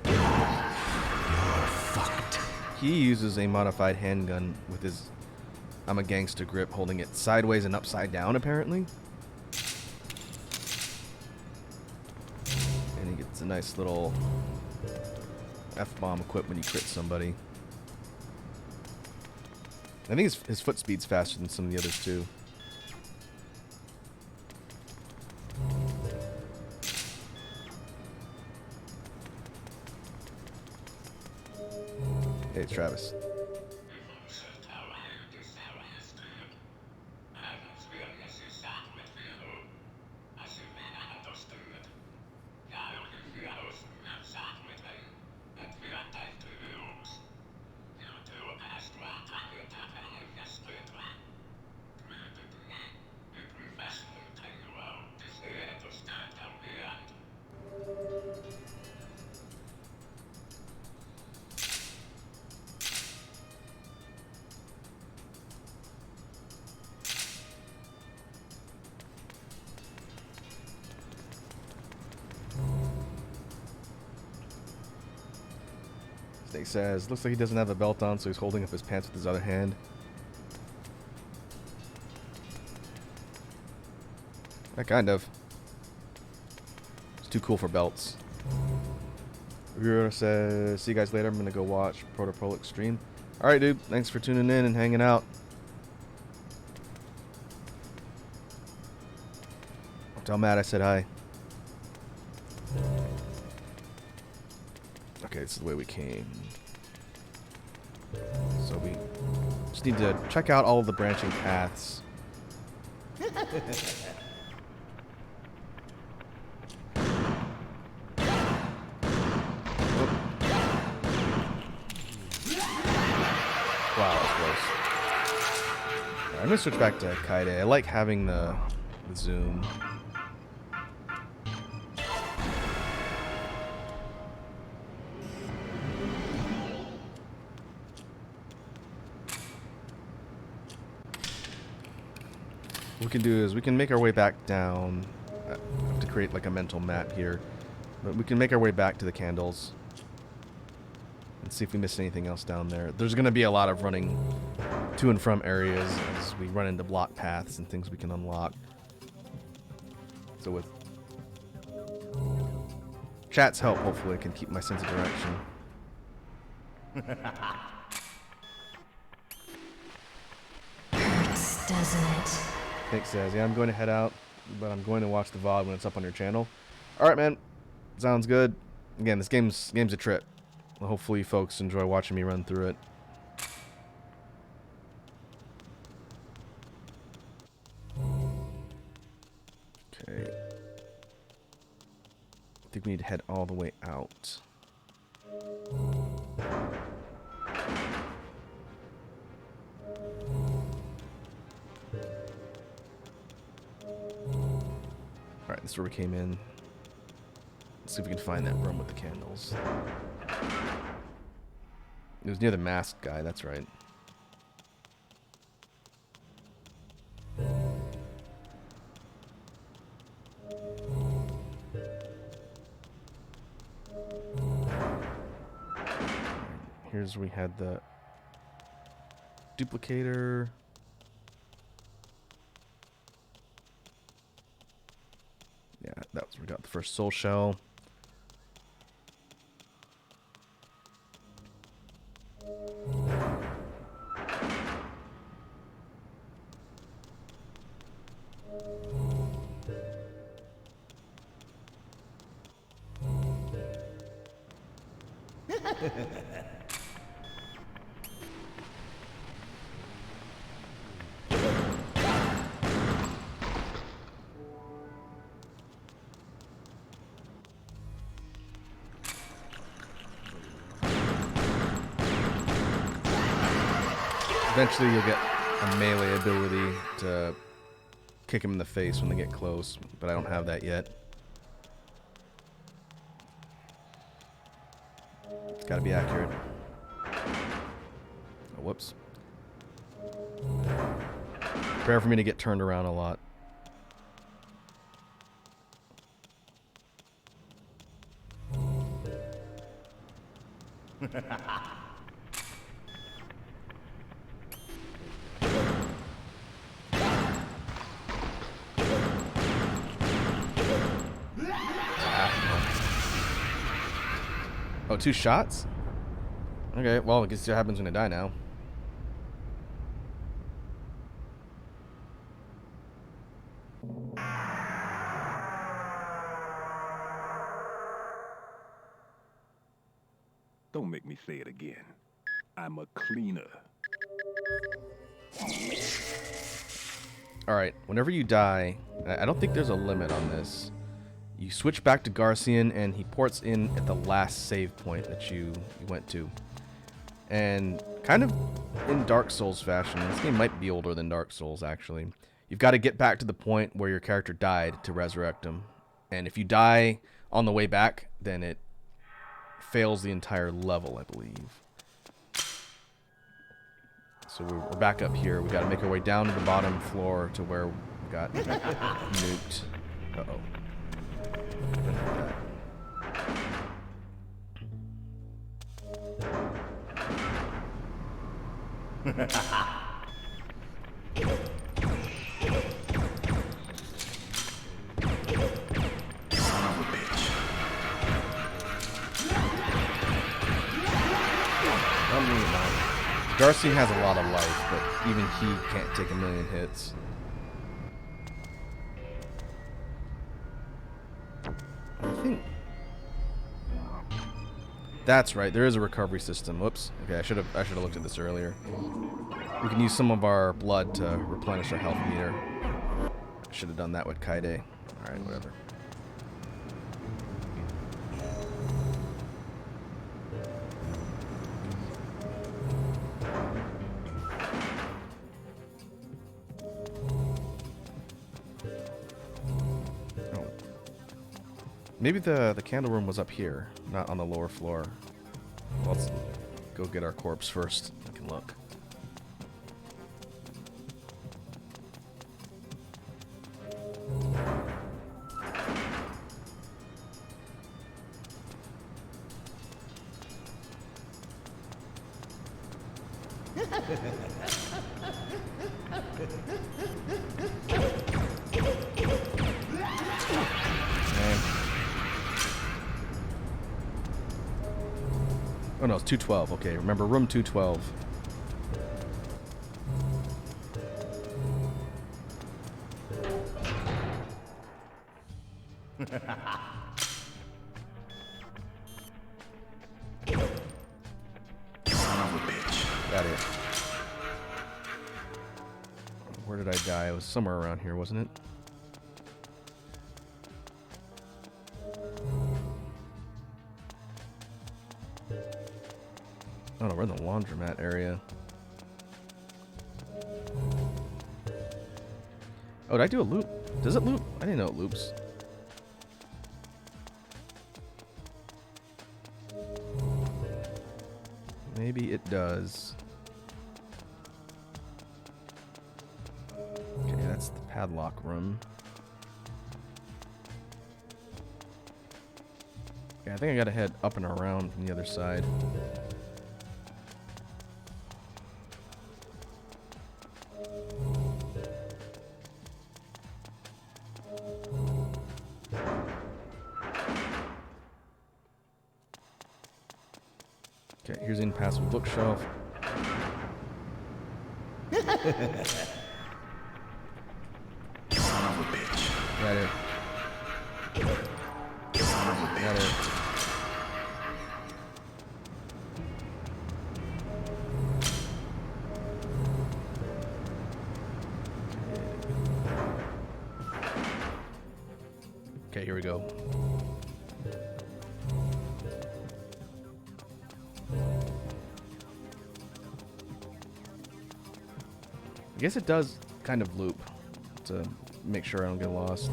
You're fucked. He uses a modified handgun with his I'm a gangster grip, holding it sideways and upside down apparently. It's a nice little F-bomb equipped when you crit somebody. I think his foot speed's faster than some of the others too. Hey, it's Travis. Snake says, looks like he doesn't have a belt on, so he's holding up his pants with his other hand. Kind of. It's too cool for belts. Rivera says, see you guys later. I'm going to go watch Protopolix stream. Alright, dude. Thanks for tuning in and hanging out. Tell Matt I said hi. Okay, this is the way we came. So we just need to check out all of the branching paths. Wow, that was close. Alright, I'm gonna switch back to Kaide. I like having the zoom. What we can do is we can make our way back down. I have to create like a mental map here. But we can make our way back to the candles. And see if we missed anything else down there. There's going to be a lot of running to and from areas as we run into block paths and things we can unlock. So with chat's help, hopefully I can keep my sense of direction. Hurts, doesn't it? Nick says, yeah, I'm going to head out, but I'm going to watch the VOD when it's up on your channel. Alright, man. Sounds good. Again, this game's a trip. Hopefully folks enjoy watching me run through it. Okay. I think we need to head all the way out. Alright, this is where we came in. Let's see if we can find that room with the candles. It was near the masked guy, that's right. Here's where we had the duplicator. Yeah, that was where we got the first soul shell. Eventually you'll get a melee ability to kick him in the face when they get close, but I don't have that yet. It's gotta be accurate. Oh, whoops. Prepare for me to get turned around a lot. Oh, 2 shots? Okay, well, I guess what happens when I die now. Don't make me say it again. I'm a cleaner. Alright, whenever you die, I don't think there's a limit on this. You switch back to Garcian and he ports in at the last save point that you went to. And kind of in Dark Souls fashion, this game might be older than Dark Souls actually. You've got to get back to the point where your character died to resurrect him. And if you die on the way back, then it fails the entire level, I believe. So we're back up here. We got to make our way down to the bottom floor to where we got nuked. Uh-oh. Darcy has a lot of life, but even he can't take 1,000,000 hits. I think that's right. There is a recovery system. Whoops. Okay, I should have looked at this earlier. We can use some of our blood to replenish our health meter. I should have done that with Kaide. All right, whatever. Maybe the candle room was up here, not on the lower floor. Well, let's go get our corpse first. I can look. Oh no, it's 212. Okay, remember room 212. Got it. Where did I die? It was somewhere around here, wasn't it? Oh no, we're in the laundromat area. Oh, did I do a loop? Does it loop? I didn't know it loops. Maybe it does. Okay, that's the padlock room. Okay, I think I gotta head up and around from the other side. Okay, here's an impassable bookshelf. Got it. Got it. Okay, here we go. I guess it does kind of loop to make sure I don't get lost.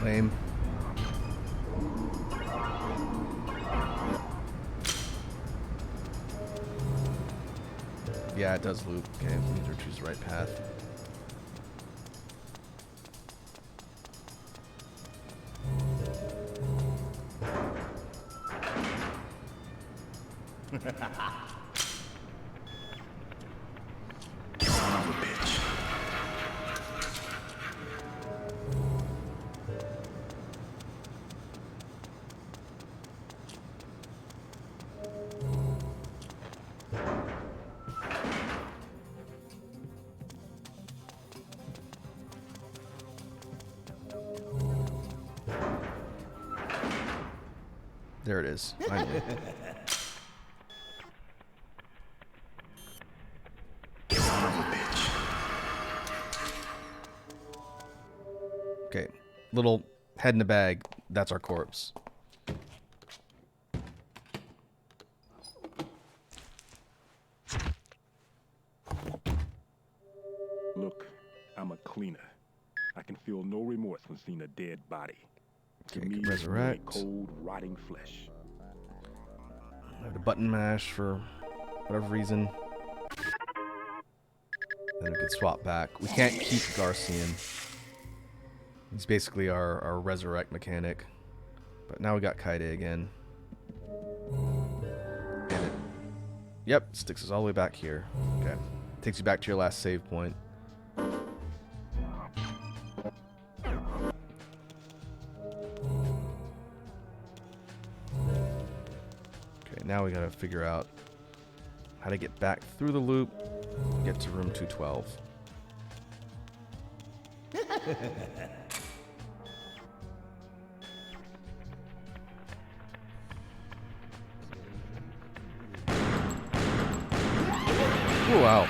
Lame. Yeah, it does loop. Okay, we need to choose the right path. There it is, finally. Okay, little head in a bag. That's our corpse. Look, I'm a cleaner. I can feel no remorse when seeing a dead body. To Okay, me, can it's resurrect. really cold, rotting flesh. I have to button mash for whatever reason. Then we could swap back. We can't keep Garcian. He's basically our resurrect mechanic. But now we got Kaide again. And it, yep, sticks us all the way back here. Okay. Takes you back to your last save point. now we gotta figure out how to get back through the loop, get to room 212. Oh, wow.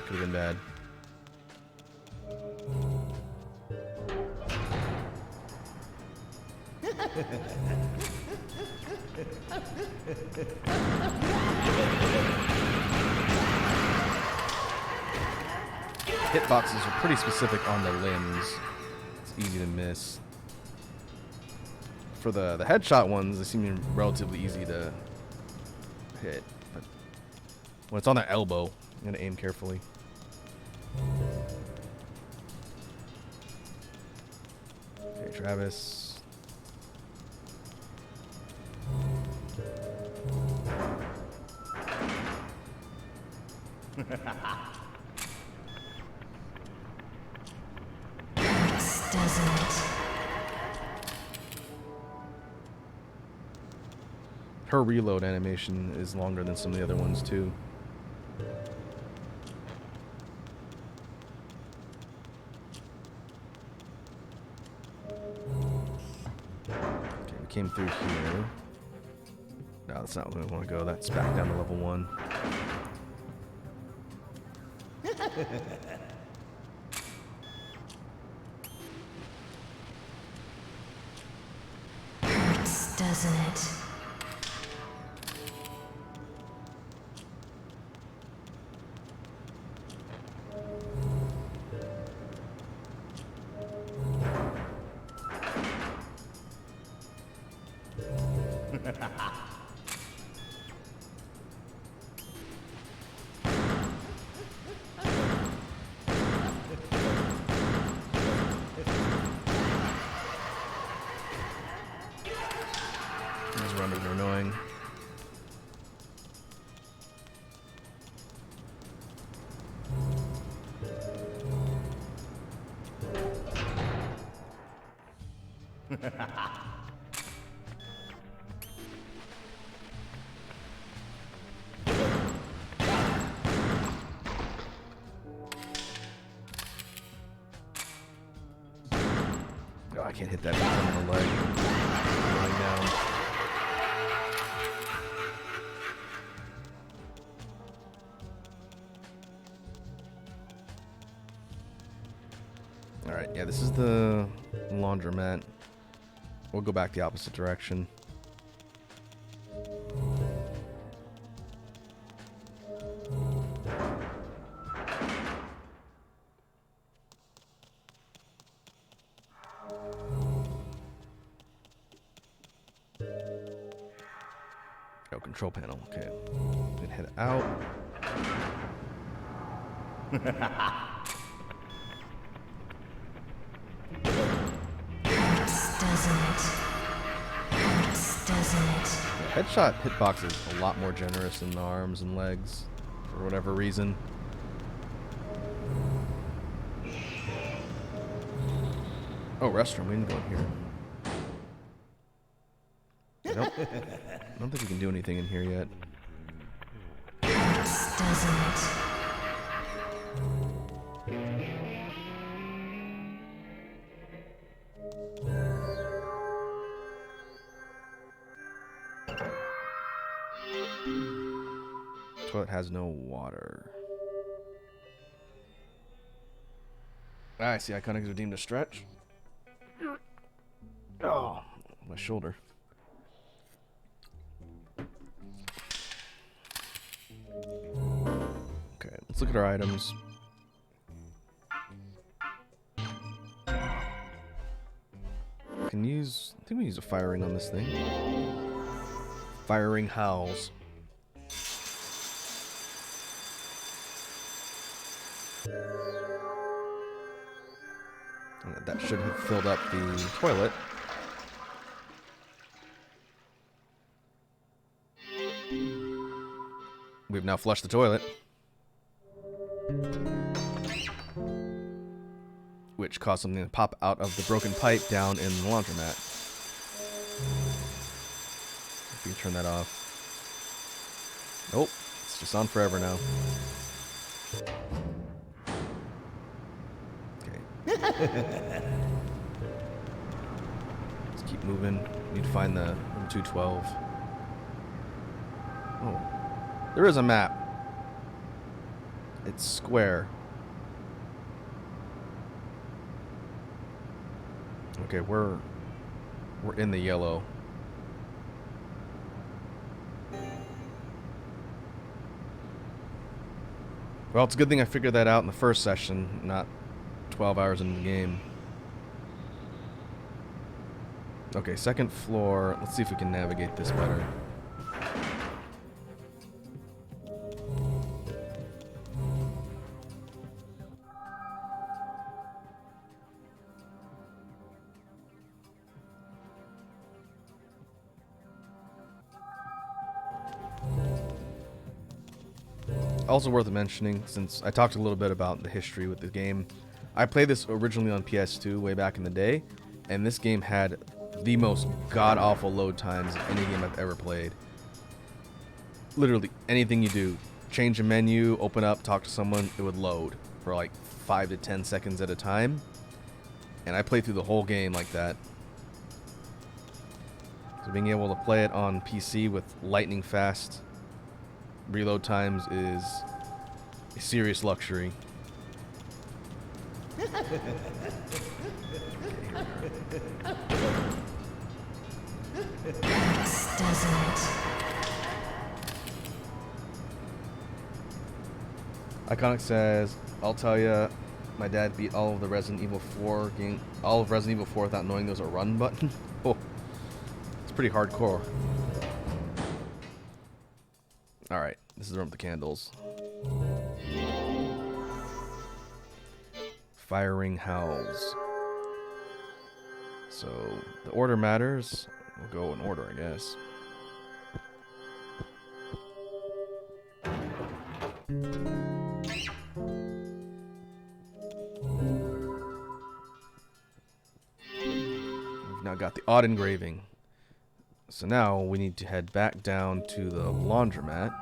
Could have been bad. Hitboxes are pretty specific on the limbs. It's easy to miss. For the headshot ones, they seem relatively easy to hit. But when it's on the elbow, you gotta aim carefully. Okay, Travis. Doesn't it? Her reload animation is longer than some of the other ones too. Okay, we came through here. No, that's not where we want to go. That's back down to level 1. Doesn't it? These runners are annoying. Oh, I can't hit that thing on the leg. Going down. Alright, yeah, this is the laundromat. We'll go back the opposite direction. Oh, control panel. Okay. Then head out. Doesn't it? Doesn't it? The headshot hitbox is a lot more generous than the arms and legs, for whatever reason. Oh, restroom. We didn't go in here. Nope. I don't think we can do anything in here yet. Doesn't it? Toilet has no water. I see. Iconic is redeemed a stretch. Oh, my shoulder. Okay, let's look at our items. Can use. I think we use a firing on this thing. Firing howls. And that should have filled up the toilet. We've now flushed the toilet. which caused something to pop out of the broken pipe down in the laundromat. If you can turn that off. Nope, it's just on forever now. Okay. Let's keep moving. Need to find the room 212. Oh, there is a map. It's square. Okay, we're in the yellow. Well, it's a good thing I figured that out in the first session, not 12 hours into the game. Okay, second floor. Let's see if we can navigate this better. Also worth mentioning, since I talked a little bit about the history with the game, I played this originally on PS2 way back in the day, and this game had the most god-awful load times of any game I've ever played. Literally, anything you do, change a menu, open up, talk to someone, it would load for like 5 to 10 seconds at a time, and I played through the whole game like that. So being able to play it on PC with lightning fast reload times is a serious luxury. This doesn't. Iconic says, "I'll tell ya, my dad beat all of the Resident Evil 4 game, all of Resident Evil 4 without knowing there was a run button." Oh, it's pretty hardcore. All right, this is the room with the candles. Firing howls. So the order matters. We'll go in order, I guess. We've now got the odd engraving. So now we need to head back down to the laundromat.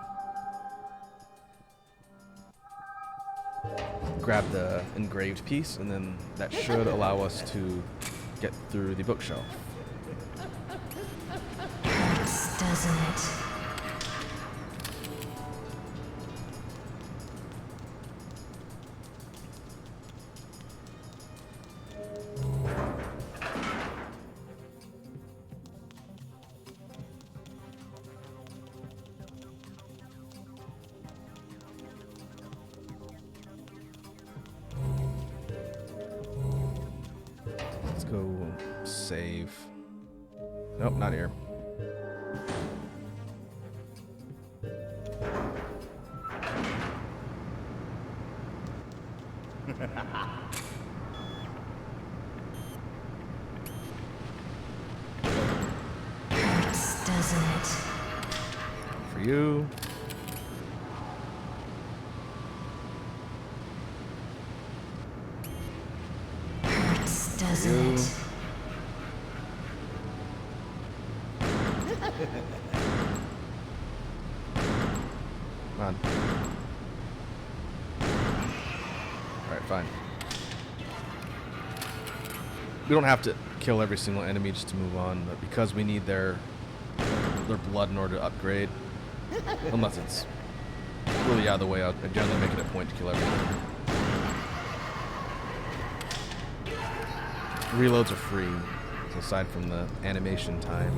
Grab the engraved piece, and then that should allow us to get through the bookshelf. This doesn't. Let's go save. Nope, not here. This doesn't. For you. This doesn't. Come on. Alright, fine. We don't have to kill every single enemy just to move on, but because we need their blood in order to upgrade, unless it's really out of the way, I generally make it a point to kill everyone. Reloads are free, aside from the animation time.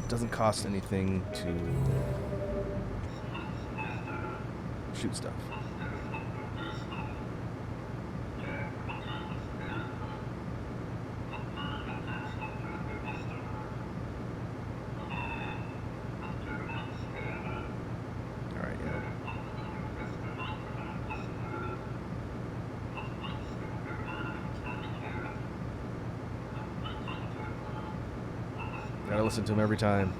It doesn't cost anything to shoot stuff. Alright, yeah. Gotta listen to him every time.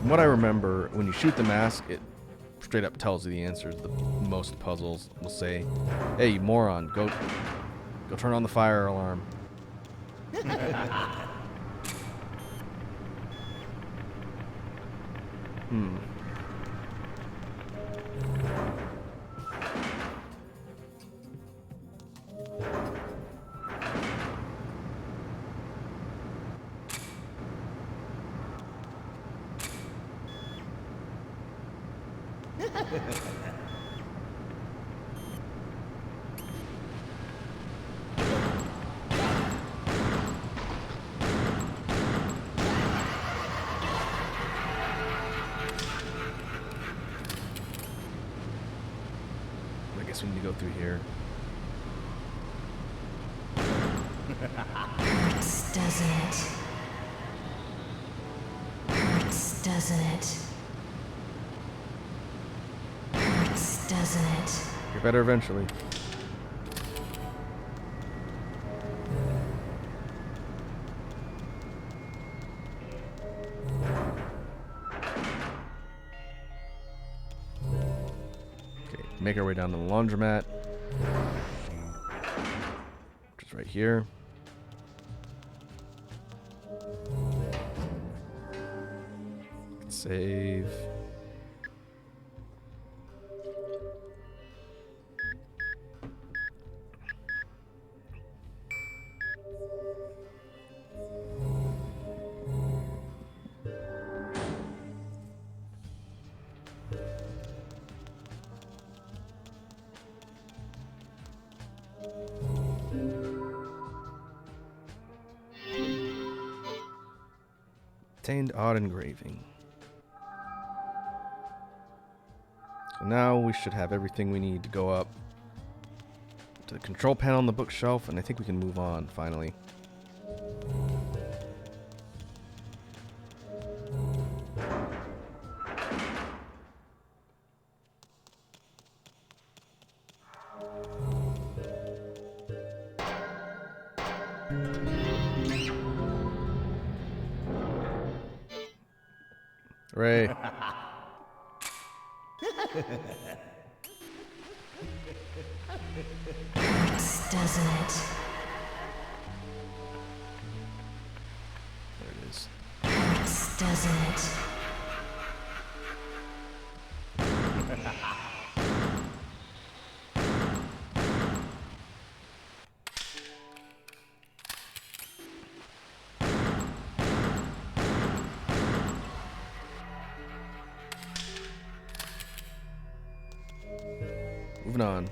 From what I remember, when you shoot the mask, it straight up tells you the answers to most puzzles. Will say, "Hey, you moron, go turn on the fire alarm." I guess we need to go through here. Hurts, doesn't it? Hurts, doesn't it? Hurts, doesn't it? Get better eventually. Okay, make our way down to the laundromat, which is right here. Save. Obtained odd engraving. So now we should have everything we need to go up to the control panel on the bookshelf, and I think we can move on finally. Hooray. Hurts, doesn't it? There it is. Hurts, doesn't it? Moving on.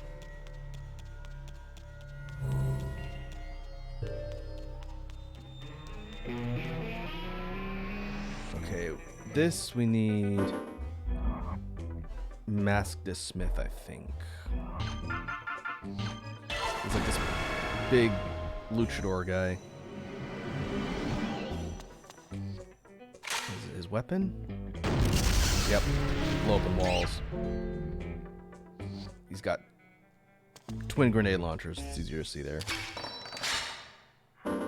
Okay, this we need Mask this Smith, I think. He's like this big luchador guy. His weapon? Yep, blow open walls. He's got twin grenade launchers. It's easier to see there. I'm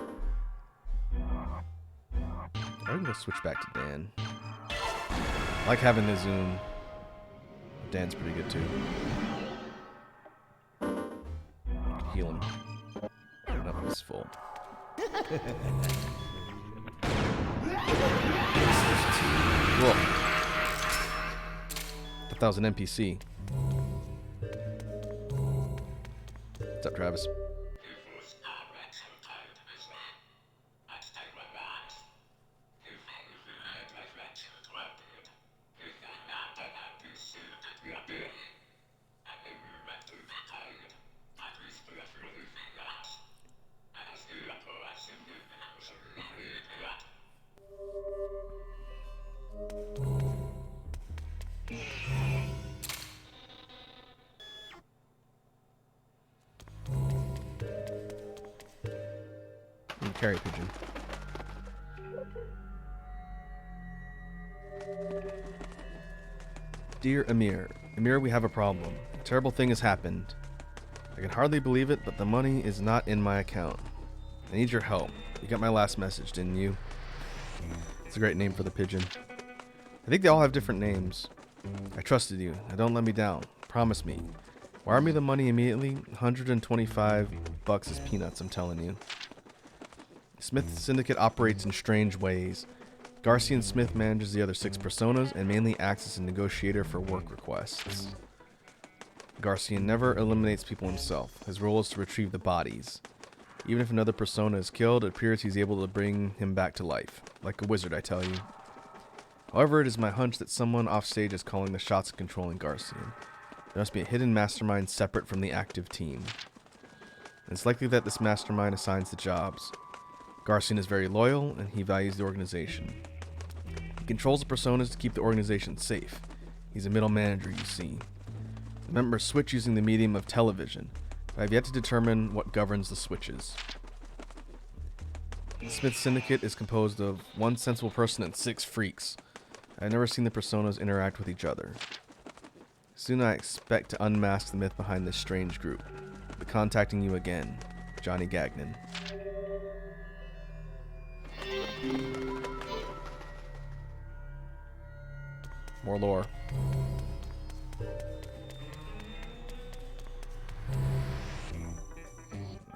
gonna switch back to Dan. I like having the zoom. Dan's pretty good too. Heal him. Nope, he's full. Whoa. Thought that was an NPC. What's up, Travis? Carry pigeon. Dear Amir, we have a problem. A terrible thing has happened. I can hardly believe it, but the money is not in my account. I need your help. You got my last message, didn't you? It's a great name for the pigeon. I think they all have different names. I trusted you. Now don't let me down. Promise me. Wire me the money immediately. $125 is peanuts, I'm telling you. Smith's syndicate operates in strange ways. Garcia and Smith manages the other 6 personas and mainly acts as a negotiator for work requests. Garcia never eliminates people himself. His role is to retrieve the bodies. Even if another persona is killed, it appears he's able to bring him back to life. Like a wizard, I tell you. However, it is my hunch that someone offstage is calling the shots and controlling Garcian. There must be a hidden mastermind separate from the active team. It's likely that this mastermind assigns the jobs. Garcian is very loyal, and he values the organization. He controls the personas to keep the organization safe. He's a middle manager, you see. The members switch using the medium of television, but I have yet to determine what governs the switches. Smith's syndicate is composed of 1 sensible person and 6 freaks. I have never seen the personas interact with each other. Soon I expect to unmask the myth behind this strange group. I'll be contacting you again, Johnny Gagnon. More lore.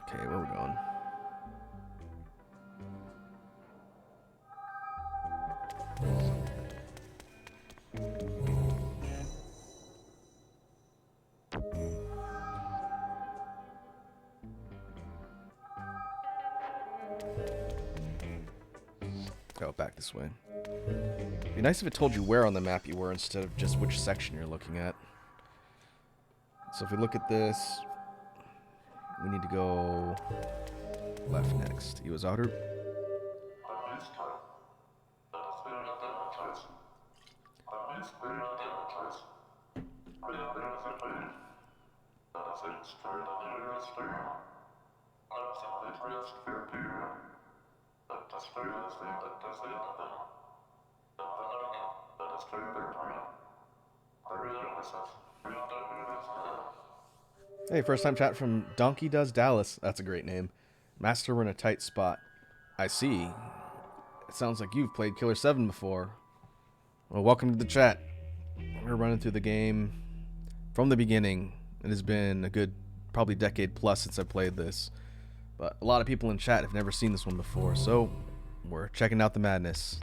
Okay, where are we going? Oh, back this way. It'd be nice if it told you where on the map you were instead of just which section you're looking at. So if we look at this, we need to go left next. He was outer. Hey, first time chat from Donkey Does Dallas. That's a great name. Master, we're in a tight spot. I see. It sounds like you've played Killer7 before. Well, welcome to the chat. We're running through the game from the beginning. It has been a good, probably decade plus since I played this. But a lot of people in chat have never seen this one before, so we're checking out the madness.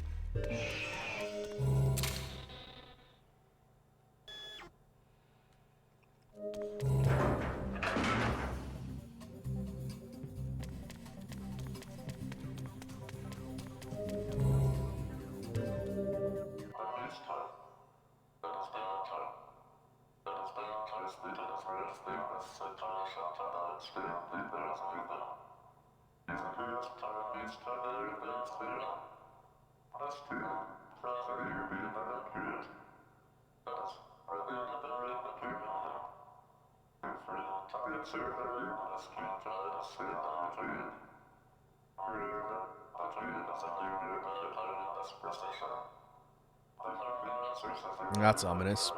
That's ominous.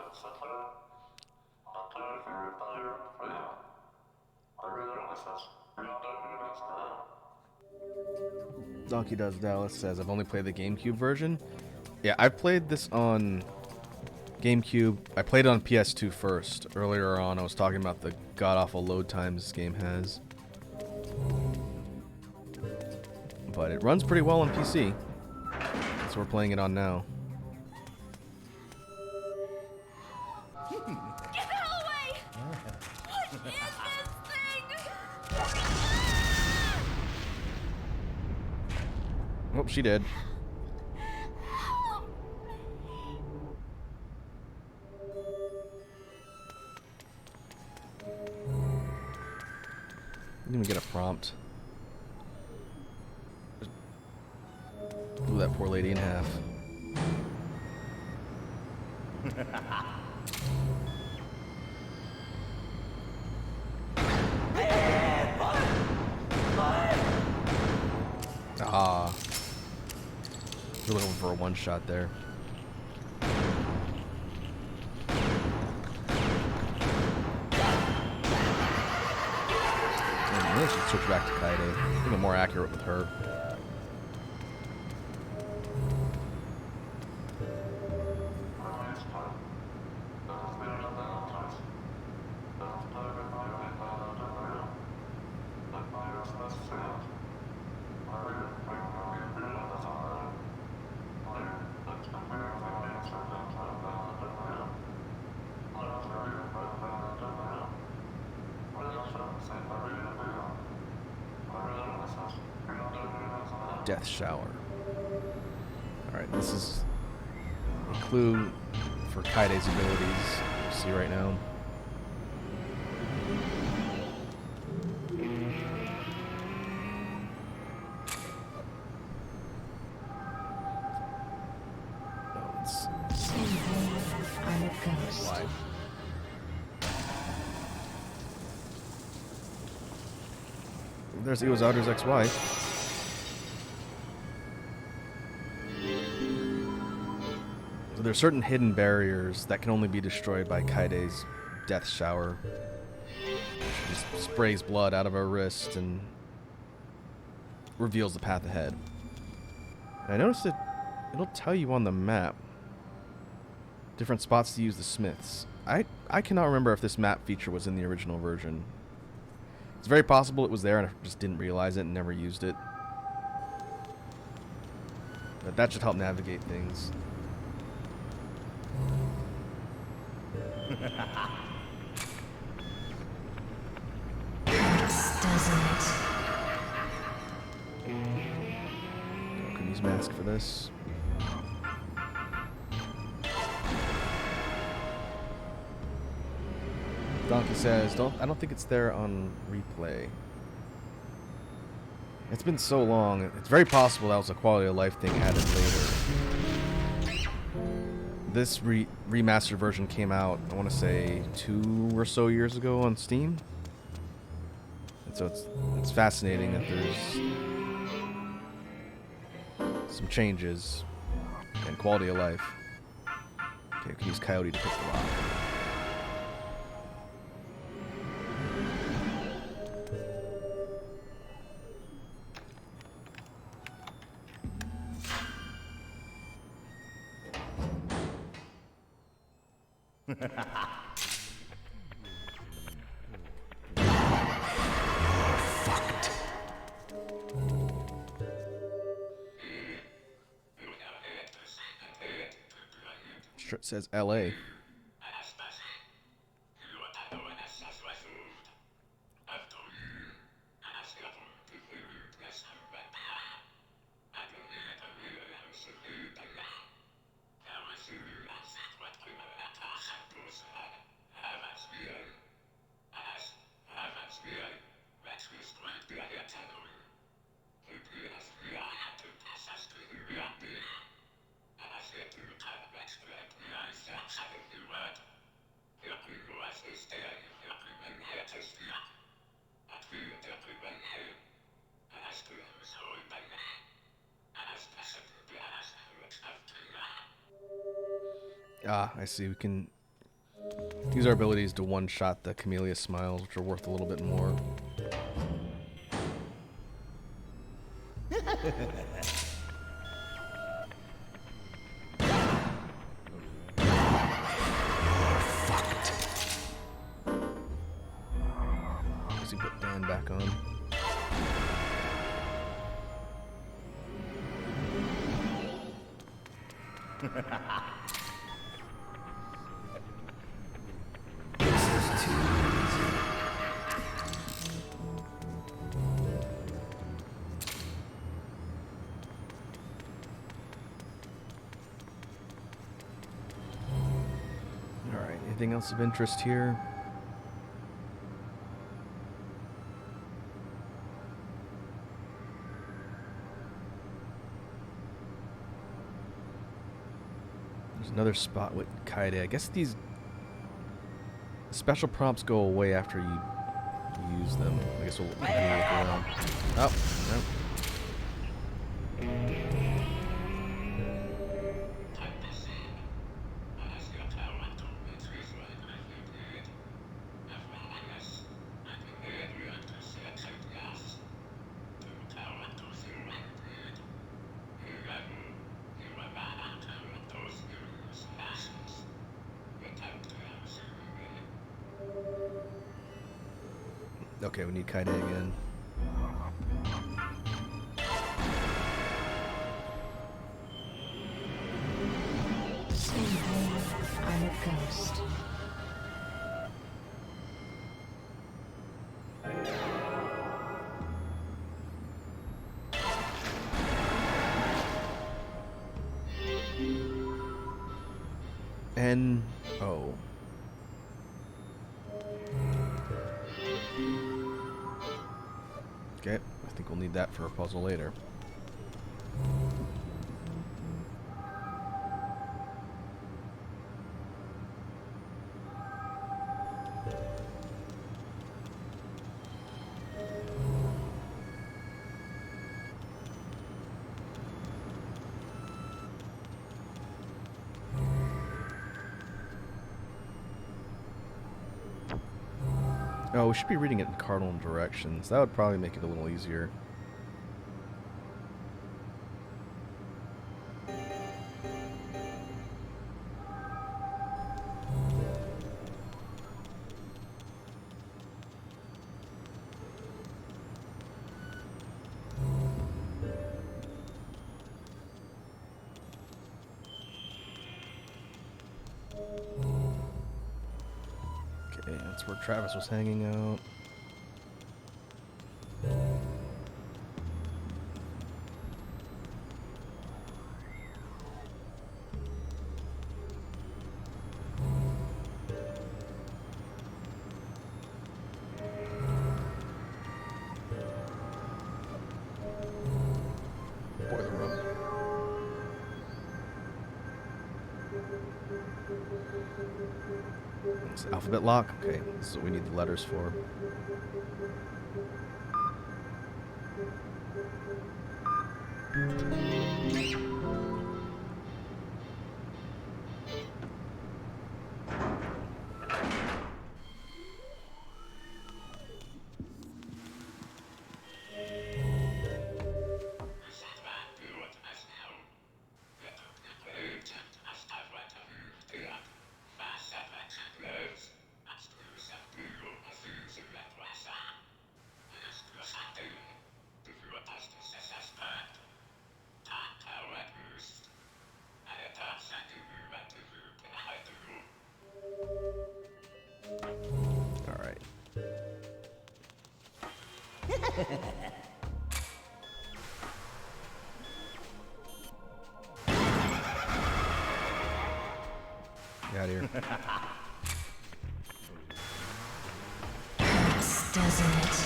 Donkey Does Dallas says, I've only played the GameCube version. Yeah, I played this on GameCube. I played it on PS2 first. Earlier on, I was talking about the god-awful load times this game has. But it runs pretty well on PC. So we're playing it on now. Get the hell away! What is this thing? Oh, she did. Didn't even get a prompt. Blew that poor lady in half. Ah. We're looking for a one shot there. I should switch back to Kaide. I think I'm more accurate with her. death shower. Alright, this is a clue for Kaide's abilities. We'll see right now. I'm a ghost. Why? There's Iwazaru's ex-wife. So there's certain hidden barriers that can only be destroyed by Kaide's death shower. She just sprays blood out of her wrist and reveals the path ahead. And I noticed that it'll tell you on the map different spots to use the smiths. I cannot remember if this map feature was in the original version. It's very possible it was there and I just didn't realize it and never used it. But that should help navigate things. Doesn't it? I can use mask for this. Donkey says, I don't think it's there on replay. It's been so long. It's very possible that was a quality of life thing added later. This remastered version came out, I want to say, 2 or so years ago on Steam. And so it's fascinating that there's some changes in quality of life. Okay, I can use Coyote to pick the lock. It says LA. Ah, I see. We can use our abilities to one-shot the Camellia Smiles, which are worth a little bit more. Guess we put Dan back on. Alright, anything else of interest here? There's another spot with Kaide. I guess these special prompts go away after you use them. I guess we'll look around. Oh, no. Okay, we need Kaide again. I'm a ghost. Oh. Okay, I think we'll need that for a puzzle later. Oh, we should be reading it in cardinal directions. That would probably make it a little easier. Okay, that's where Travis was hanging out. Boiler room. It's alphabet lock. Okay, this is what we need the letters for. All right. Get out of here. Doesn't it?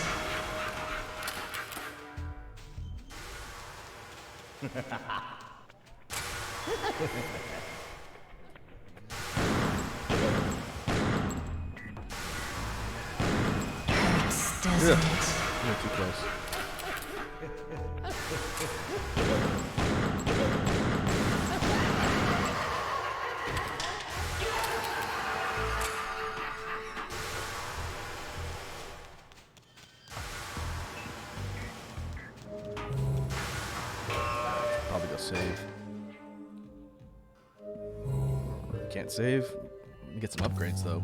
Doesn't Ugh. it? You're too close. Probably go save. Can't save. Get some upgrades though.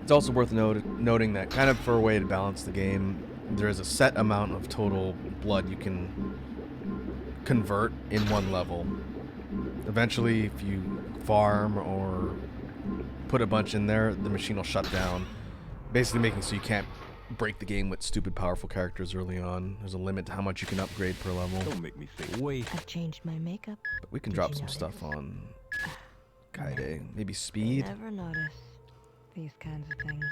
It's also worth noting that, kind of for a way to balance the game, there is a set amount of total blood you can convert in one level. Eventually, if you farm or put a bunch in there, the machine will shut down, basically making so you can't break the game with stupid powerful characters early on. There's a limit to how much you can upgrade per level. Don't make me think. Wait. I've changed my makeup. But we can Did drop you some notice? stuff on Kaide. Maybe speed. Never notice these kinds of things.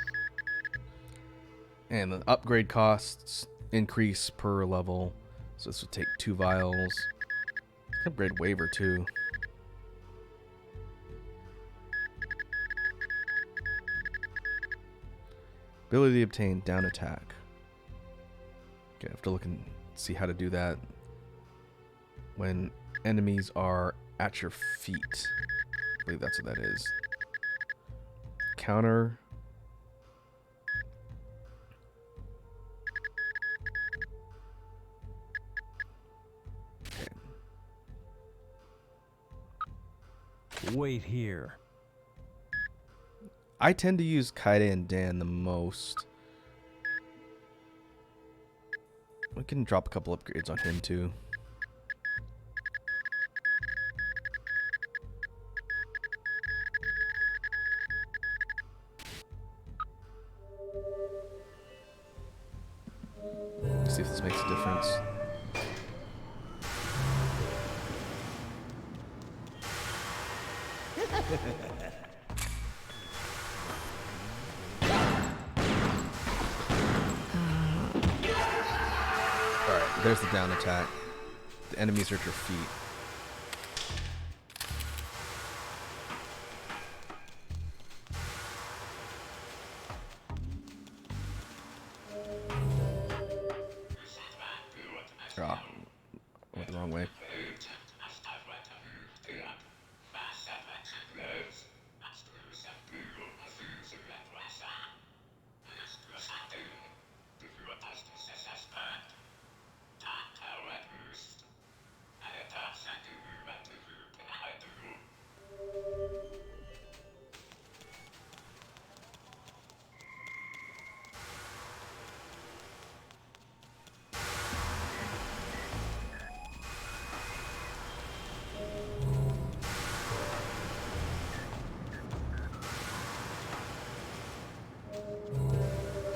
And the upgrade costs increase per level. So this would take 2 vials. Upgrade waiver too. Ability to obtain down attack. Okay, I have to look and see how to do that. When enemies are at your feet. I believe that's what that is. Counter. Wait here. I tend to use Kaide and Dan the most. We can drop a couple upgrades on him too. See if this makes a difference. There's the down attack. The enemies are at your feet. Ah, went the wrong way.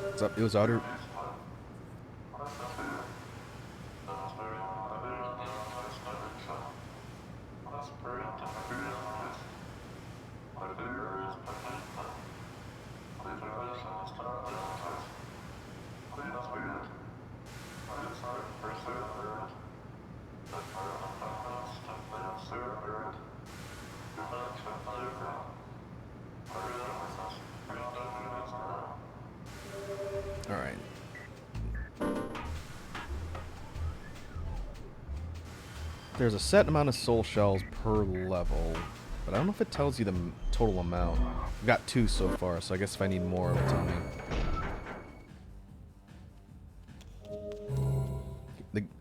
What's up? It was Otter. All right. There's a set amount of soul shells per level, but I don't know if it tells you the total amount. I've got 2 so far, so I guess if I need more, it'll tell me.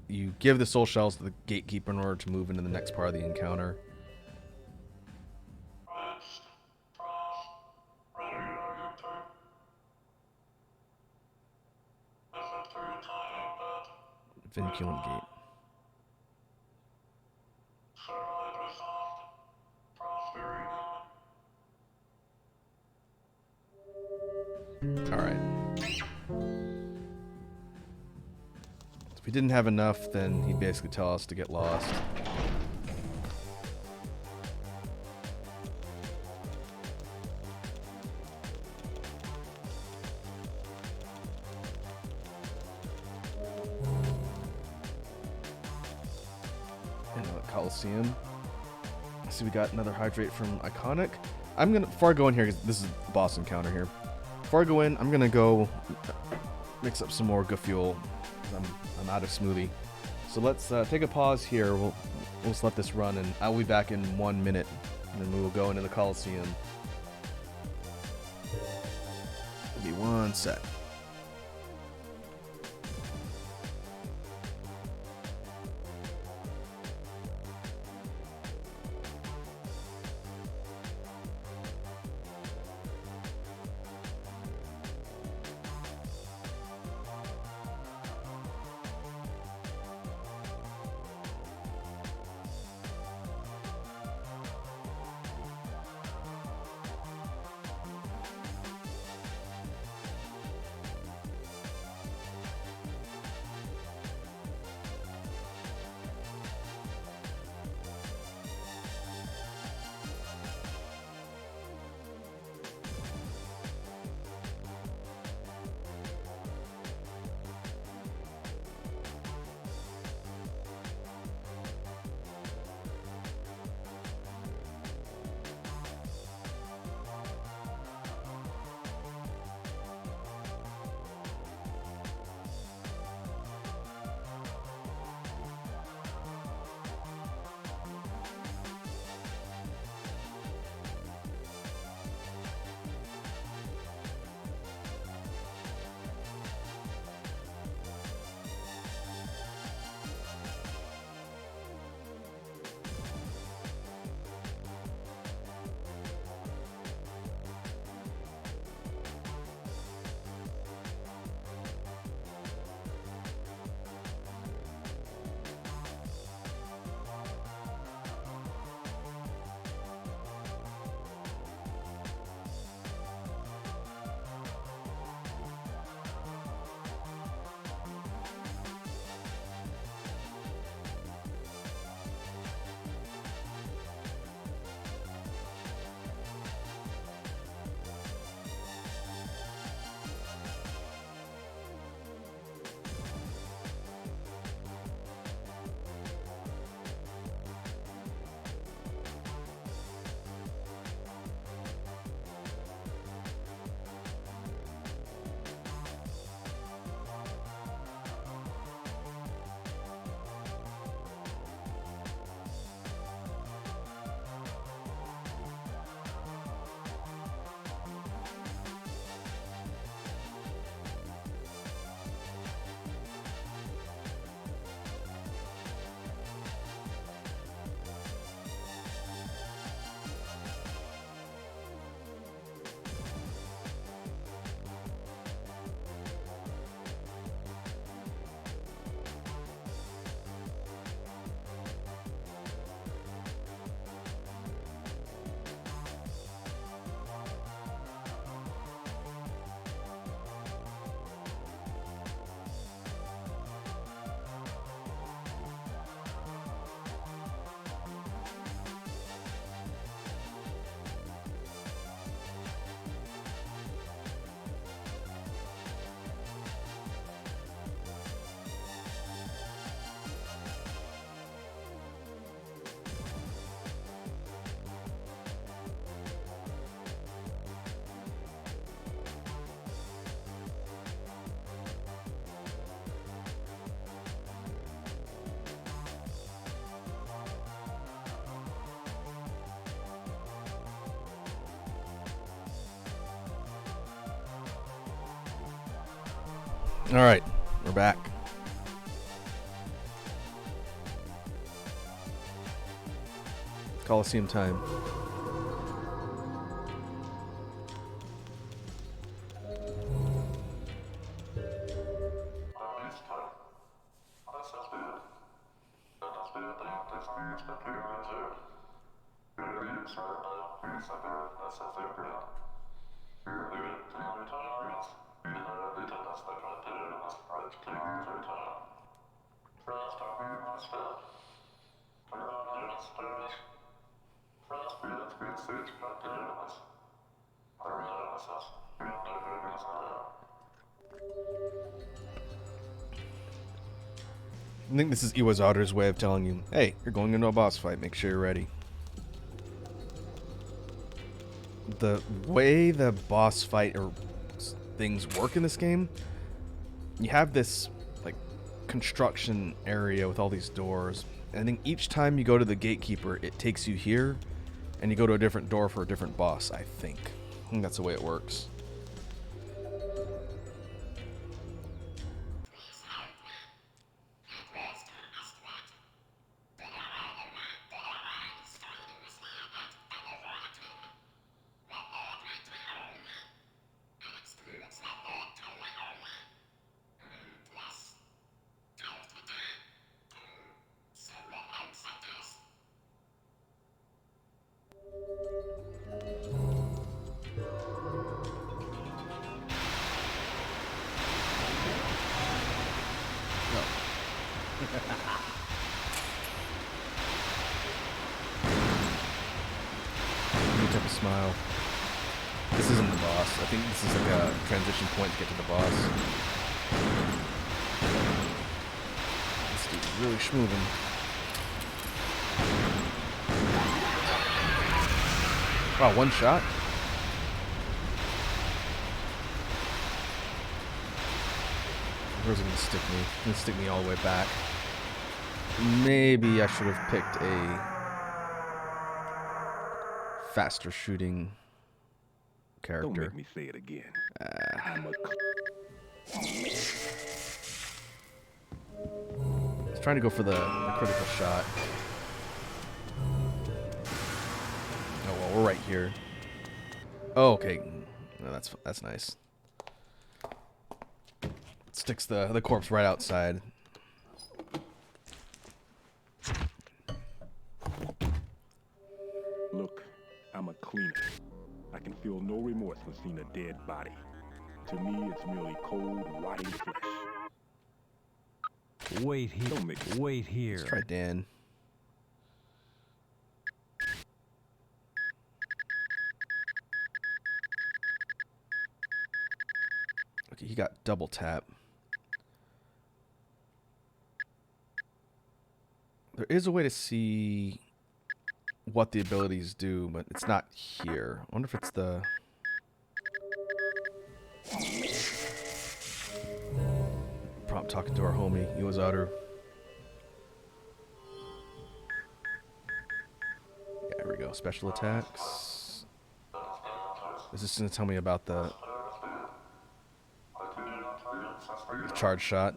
You give the soul shells to the gatekeeper in order to move into the next part of the encounter. Vinculum Gate. Alright. If we didn't have enough, then he'd basically tell us to get lost. Coliseum. See, we got another hydrate from Iconic. I'm gonna, before I go in here, because this is the boss encounter here. Before I go in, I'm gonna go mix up some more Fuel. I'm out of smoothie. So let's take a pause here. We'll just let this run, and I'll be back in 1 minute, and then we will go into the Coliseum. It'll be 1 sec. All right, we're back. Coliseum time. I think this is Iwazaru's way of telling you, hey, you're going into a boss fight, make sure you're ready. The way the boss fight or things work in this game, you have this like construction area with all these doors, and I think each time you go to the gatekeeper, it takes you here, and you go to a different door for a different boss, I think that's the way it works. New type of smile. This isn't the boss. I think this is like a transition point to get to the boss. This dude's really schmoovin'. Wow, one shot? Where's it gonna stick me? It's gonna stick me all the way back. Maybe I should have picked a faster shooting character. Don't make me say it again. I'm a I was trying to go for the critical shot. Oh well, we're right here. Oh, okay. No, that's nice. Sticks the corpse right outside. Look, I'm a cleaner. I can feel no remorse when seeing a dead body. To me, it's merely cold, rotting flesh. Wait here. Don't make me. Wait here. Let's try Dan. Okay, he got double tap. There is a way to see what the abilities do, but it's not here. I wonder if it's the... Prompt talking to our homie, Iwazaru. Yeah, there we go. Special attacks. Is this going to tell me about the charge shot?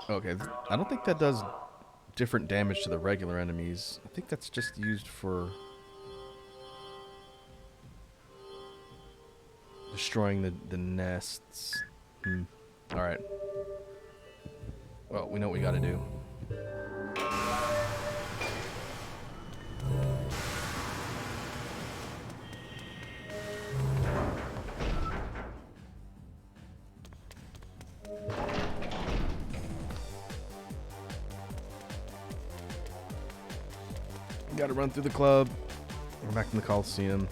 Okay, I don't think that does different damage to the regular enemies. I think that's just used for destroying the nests. Alright. Well, we know what we gotta do. Gotta run through the club. We're back in the Coliseum.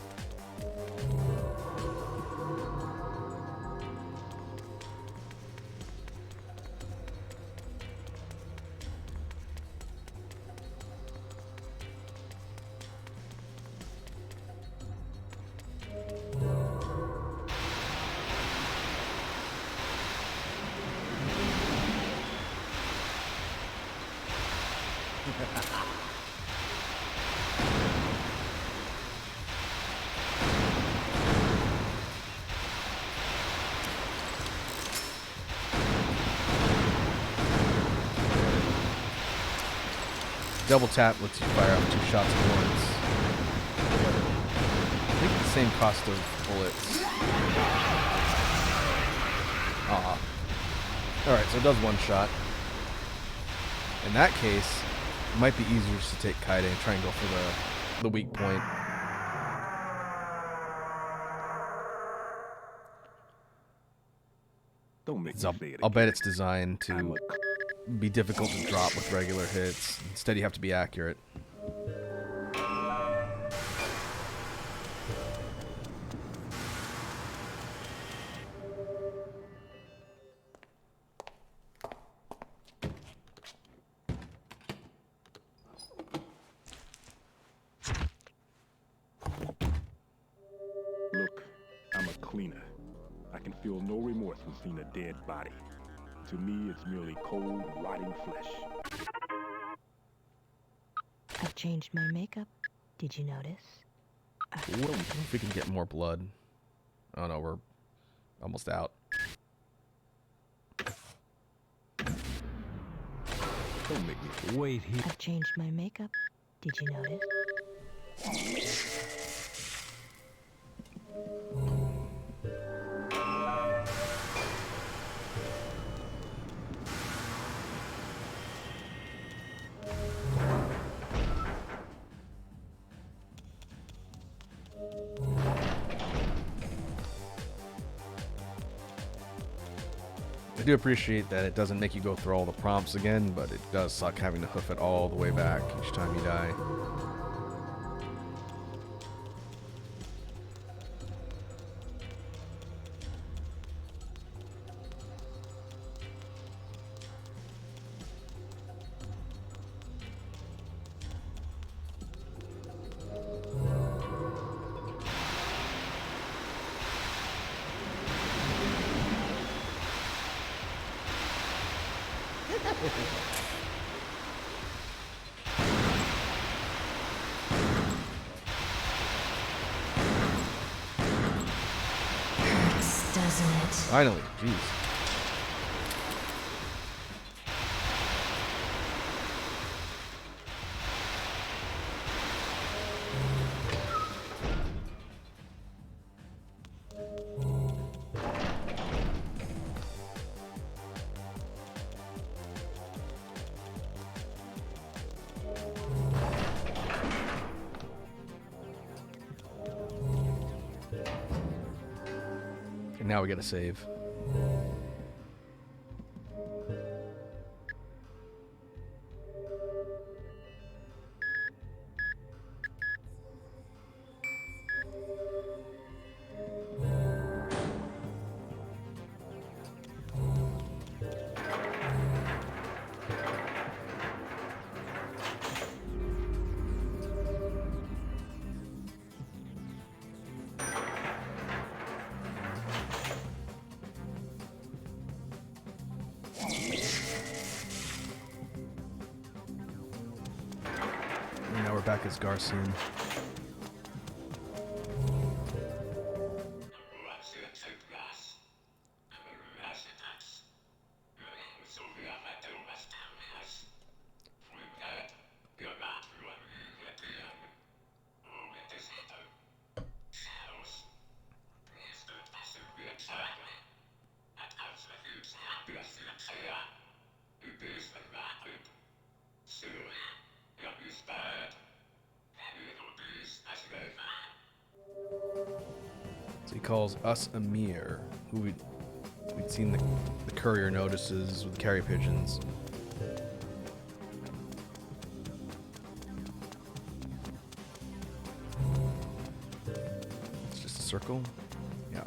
double tap lets you fire off 2 shots at once. I think it's the same cost of bullets. Alright, so it does 1 shot. In that case, it might be easier just to take Kaide and try and go for the weak point. Don't make me So say it I'll bet again. it's designed I'm to a be difficult to drop with regular hits. Instead, you have to be accurate. Look, I'm a cleaner. I can feel no remorse when seeing a dead body. To me, it's merely cold, rotting flesh. I've changed my makeup. Did you notice? What if we can get more blood? Oh no, we're almost out. Don't make me. Wait here. I've changed my makeup. Did you notice? I do appreciate that it doesn't make you go through all the prompts again, but it does suck having to hoof it all the way back each time you die. Doesn't it? Finally, jeez. And now we gotta save. And now we're back as Garcian. So he calls us Amir, who we'd seen the courier notices with carry pigeons. It's just a circle? Yeah.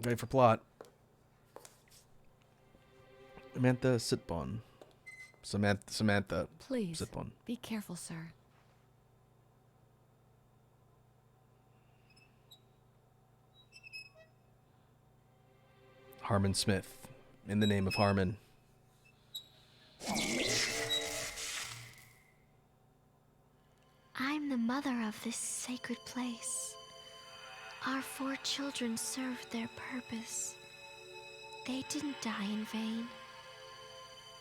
Ready for plot. Samantha Sitbon. Samantha Please, Sitbon. be careful, sir. Harmon Smith. In the name of Harmon. I'm the mother of this sacred place. Our 4 children served their purpose. They didn't die in vain.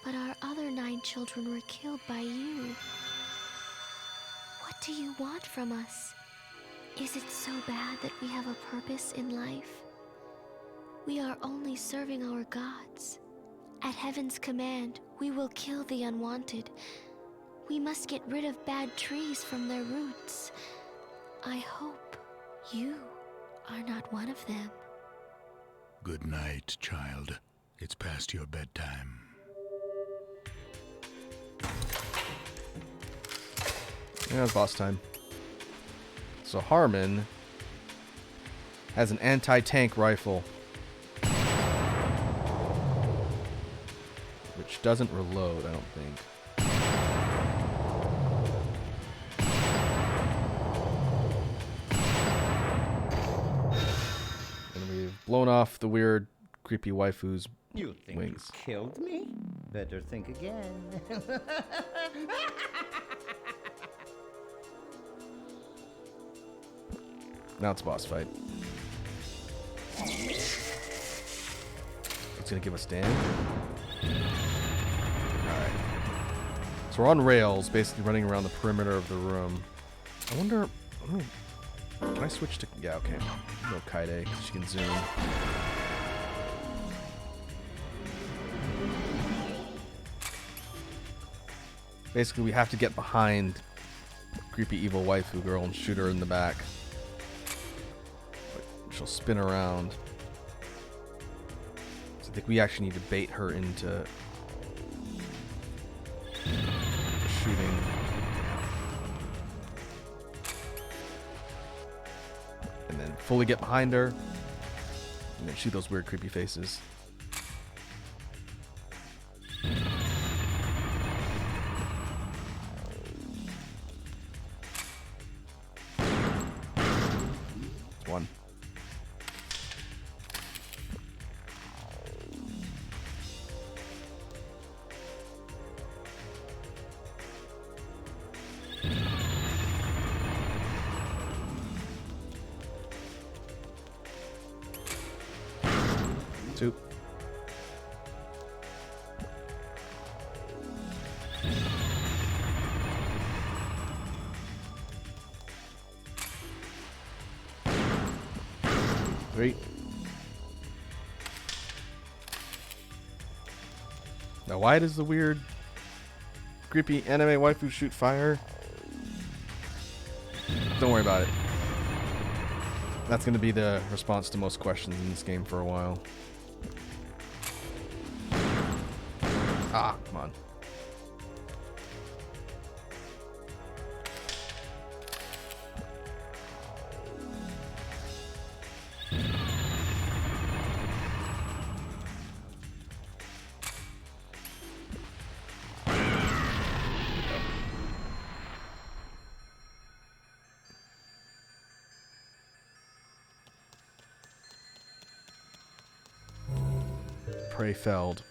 But our other 9 children were killed by you. What do you want from us? Is it so bad that we have a purpose in life? We are only serving our gods. At heaven's command, we will kill the unwanted. We must get rid of bad trees from their roots. I hope you are not one of them. Good night, child. It's past your bedtime. Yeah, it's boss time. So Harmon has an anti-tank rifle, which doesn't reload, I don't think. And we've blown off the weird, creepy waifu's You think wings. you killed me? Better think again. Now it's a boss fight. It's gonna give us damage. Alright. So we're on rails, basically running around the perimeter of the room. I wonder... can I switch to... Yeah, okay. No Kaide, because she can zoom. Basically, we have to get behind creepy evil waifu girl and shoot her in the back. She'll spin around. So I think we actually need to bait her into shooting. And then fully get behind her. And then shoot those weird creepy faces. One. Two. Three. Now, why does the weird, creepy anime waifu shoot fire? Don't worry about it. That's going to be the response to most questions in this game for a while. Ah, come on. Prey felled.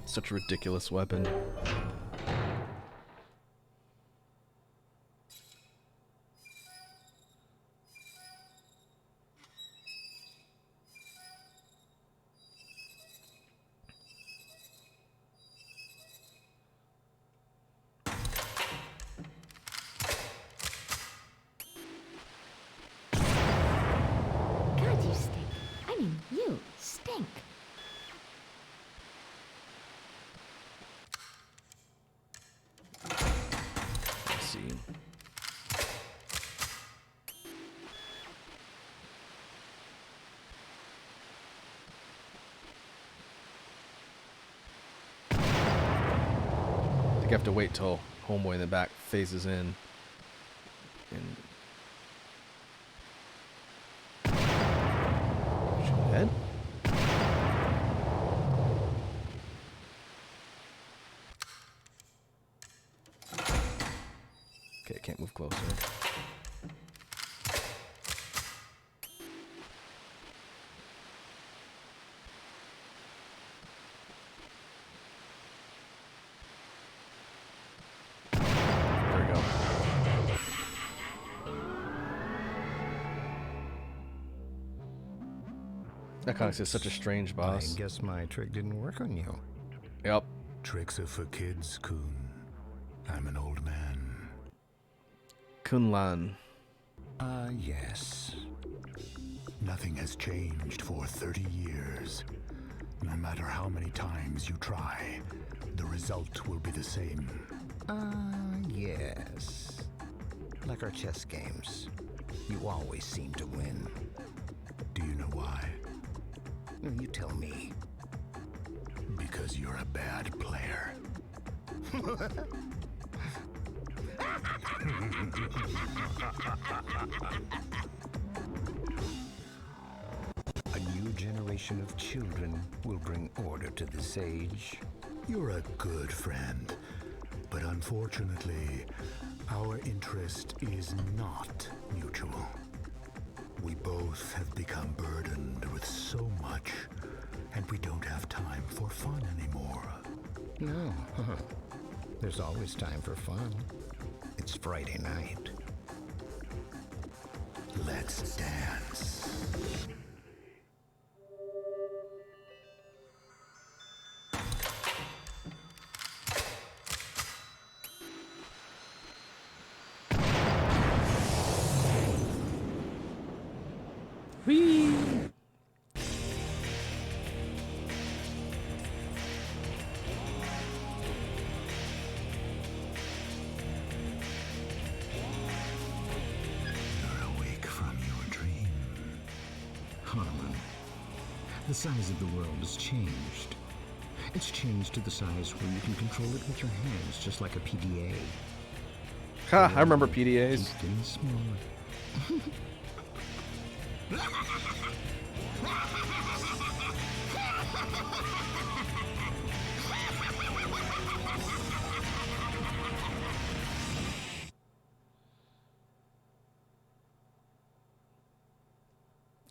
Such a ridiculous weapon. God, you stink. I mean, you stink. Let's see. I think I have to wait till Homeboy in the back phases in and Okay, can't move closer. There we go. That kind of is such a strange boss. I guess my trick didn't work on you. Yep. Tricks are for kids, Kun. I'm an old man. Kunlan. Yes. Nothing has changed for 30 years. No matter how many times you try, the result will be the same. Yes. Like our chess games. You always seem to win. Do you know why? No, you tell me. Because you're a bad player. A new generation of children will bring order to this age. You're a good friend, but unfortunately, our interest is not mutual. We both have become burdened with so much, and we don't have time for fun anymore. No, there's always time for fun. It's Friday night. Let's dance. Whee! You're awake from your dream. Harlan, the size of the world has changed. It's changed to the size where you can control it with your hands, just like a PDA. Ha, I remember PDAs. Keep getting smaller.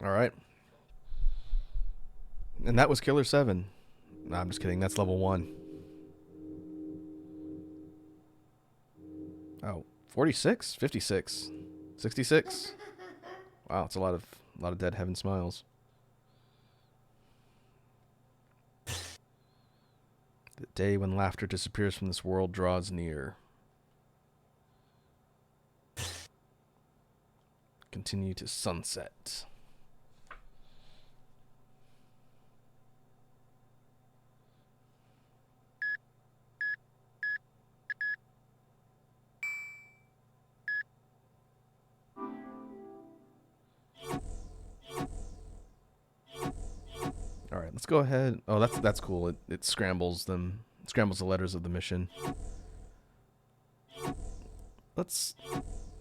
All right. And that was Killer7. No, I'm just kidding. That's level 1. Oh, 46, 56, 66. Wow, it's a lot of dead heaven smiles. The day when laughter disappears from this world draws near. Continue to sunset. All right, let's go ahead. Oh, that's cool. It scrambles them. It scrambles the letters of the mission. Let's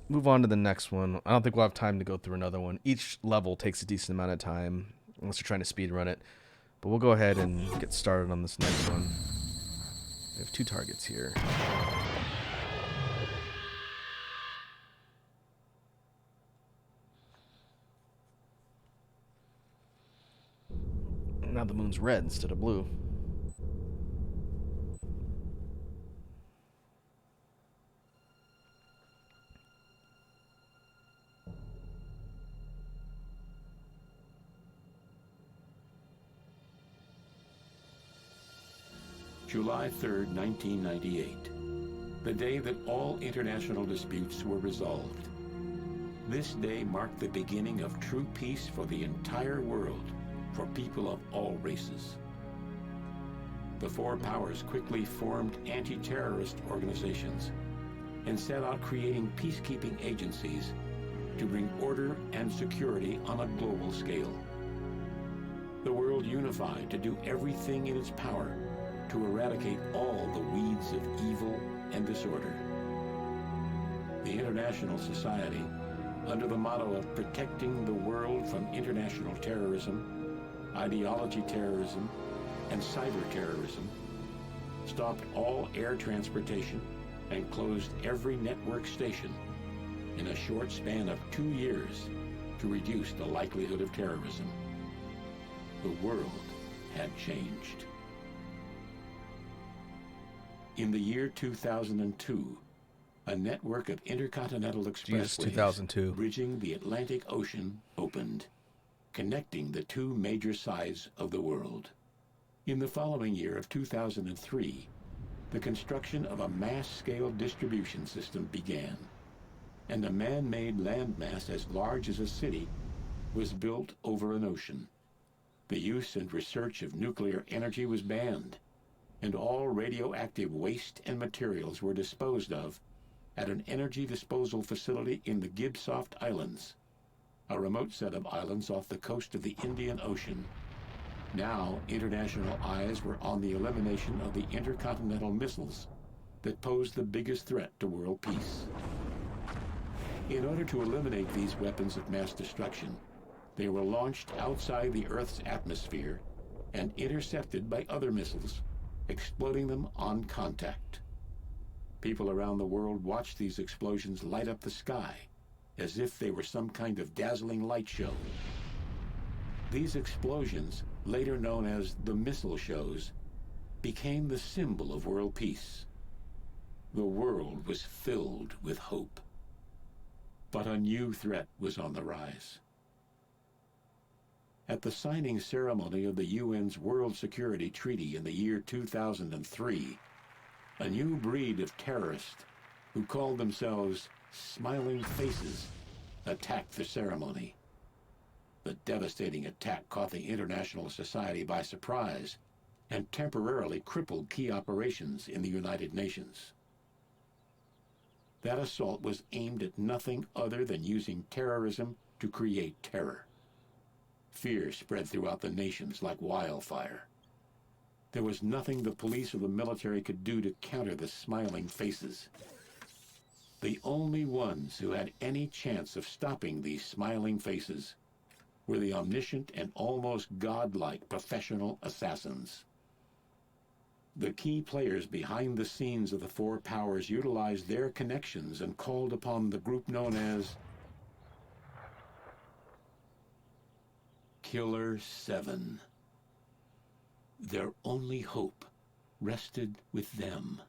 move on to the next one. I don't think we'll have time to go through another one. Each level takes a decent amount of time, unless you're trying to speed run it. But we'll go ahead and get started on this next one. We have 2 targets here. Now the moon's red instead of blue. July 3rd, 1998. The day that all international disputes were resolved. This day marked the beginning of true peace for the entire world, for people of all races. The 4 powers quickly formed anti-terrorist organizations and set out creating peacekeeping agencies to bring order and security on a global scale. The world unified to do everything in its power to eradicate all the weeds of evil and disorder. The international society, under the motto of protecting the world from international terrorism, ideology terrorism, and cyber terrorism, stopped all air transportation, and closed every network station in a short span of 2 years to reduce the likelihood of terrorism. The world had changed. In the year 2002, a network of intercontinental Jesus, expressways 2002. bridging the Atlantic Ocean opened, connecting the two major sides of the world. In the following year of 2003, the construction of a mass-scale distribution system began, and a man-made landmass as large as a city was built over an ocean. The use and research of nuclear energy was banned, and all radioactive waste and materials were disposed of at an energy disposal facility in the Gibsoft Islands, a remote set of islands off the coast of the Indian Ocean. Now, international eyes were on the elimination of the intercontinental missiles that posed the biggest threat to world peace. In order to eliminate these weapons of mass destruction, they were launched outside the Earth's atmosphere and intercepted by other missiles, exploding them on contact. People around the world watched these explosions light up the sky as if they were some kind of dazzling light show. These explosions, later known as the missile shows, became the symbol of world peace. The world was filled with hope. But a new threat was on the rise. At the signing ceremony of the UN's World Security Treaty in the year 2003, a new breed of terrorists who called themselves Smiling Faces attacked the ceremony. The devastating attack caught the international society by surprise and temporarily crippled key operations in the United Nations. That assault was aimed at nothing other than using terrorism to create terror. Fear spread throughout the nations like wildfire. There was nothing the police or the military could do to counter the Smiling Faces. The only ones who had any chance of stopping these Smiling Faces were the omniscient and almost godlike professional assassins. The key players behind the scenes of the four powers utilized their connections and called upon the group known as Killer7. Their only hope rested with them.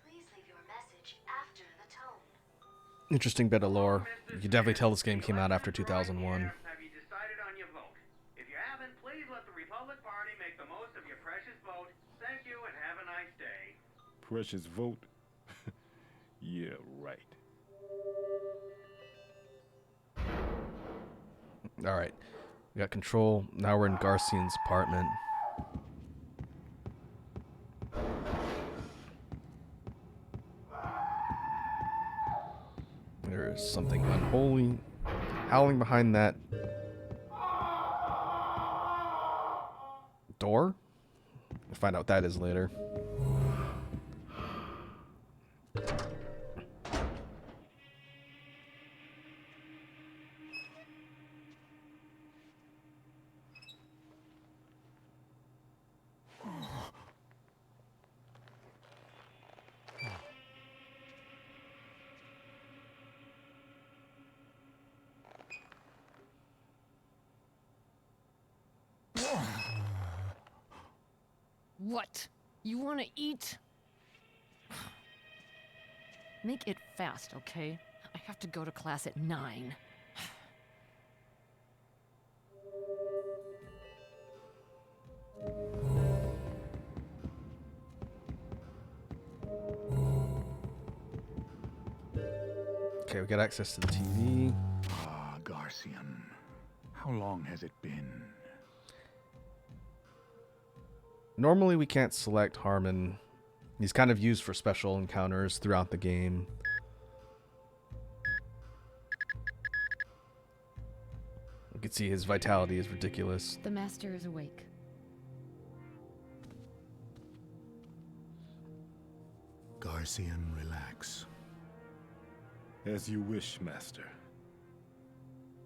Please leave your message after the tone. Interesting bit of lore. You can definitely tell this game came out after 2001. Have you decided on your vote? If you haven't, please let the Republic Party make the most of your precious vote. Thank you and have a nice day. Precious vote? Yeah, right. All right, we got control. Now we're in Garcian's apartment. There is something unholy howling behind that door. We'll find out what that is later. What? You want to eat? Make it fast, okay? I have to go to class at 9. Okay, we got access to the TV. Ah, Garcian. How long has it been? Normally we can't select Harmon. He's kind of used for special encounters throughout the game. You can see his vitality is ridiculous. The master is awake. Garcian, relax. As you wish, Master.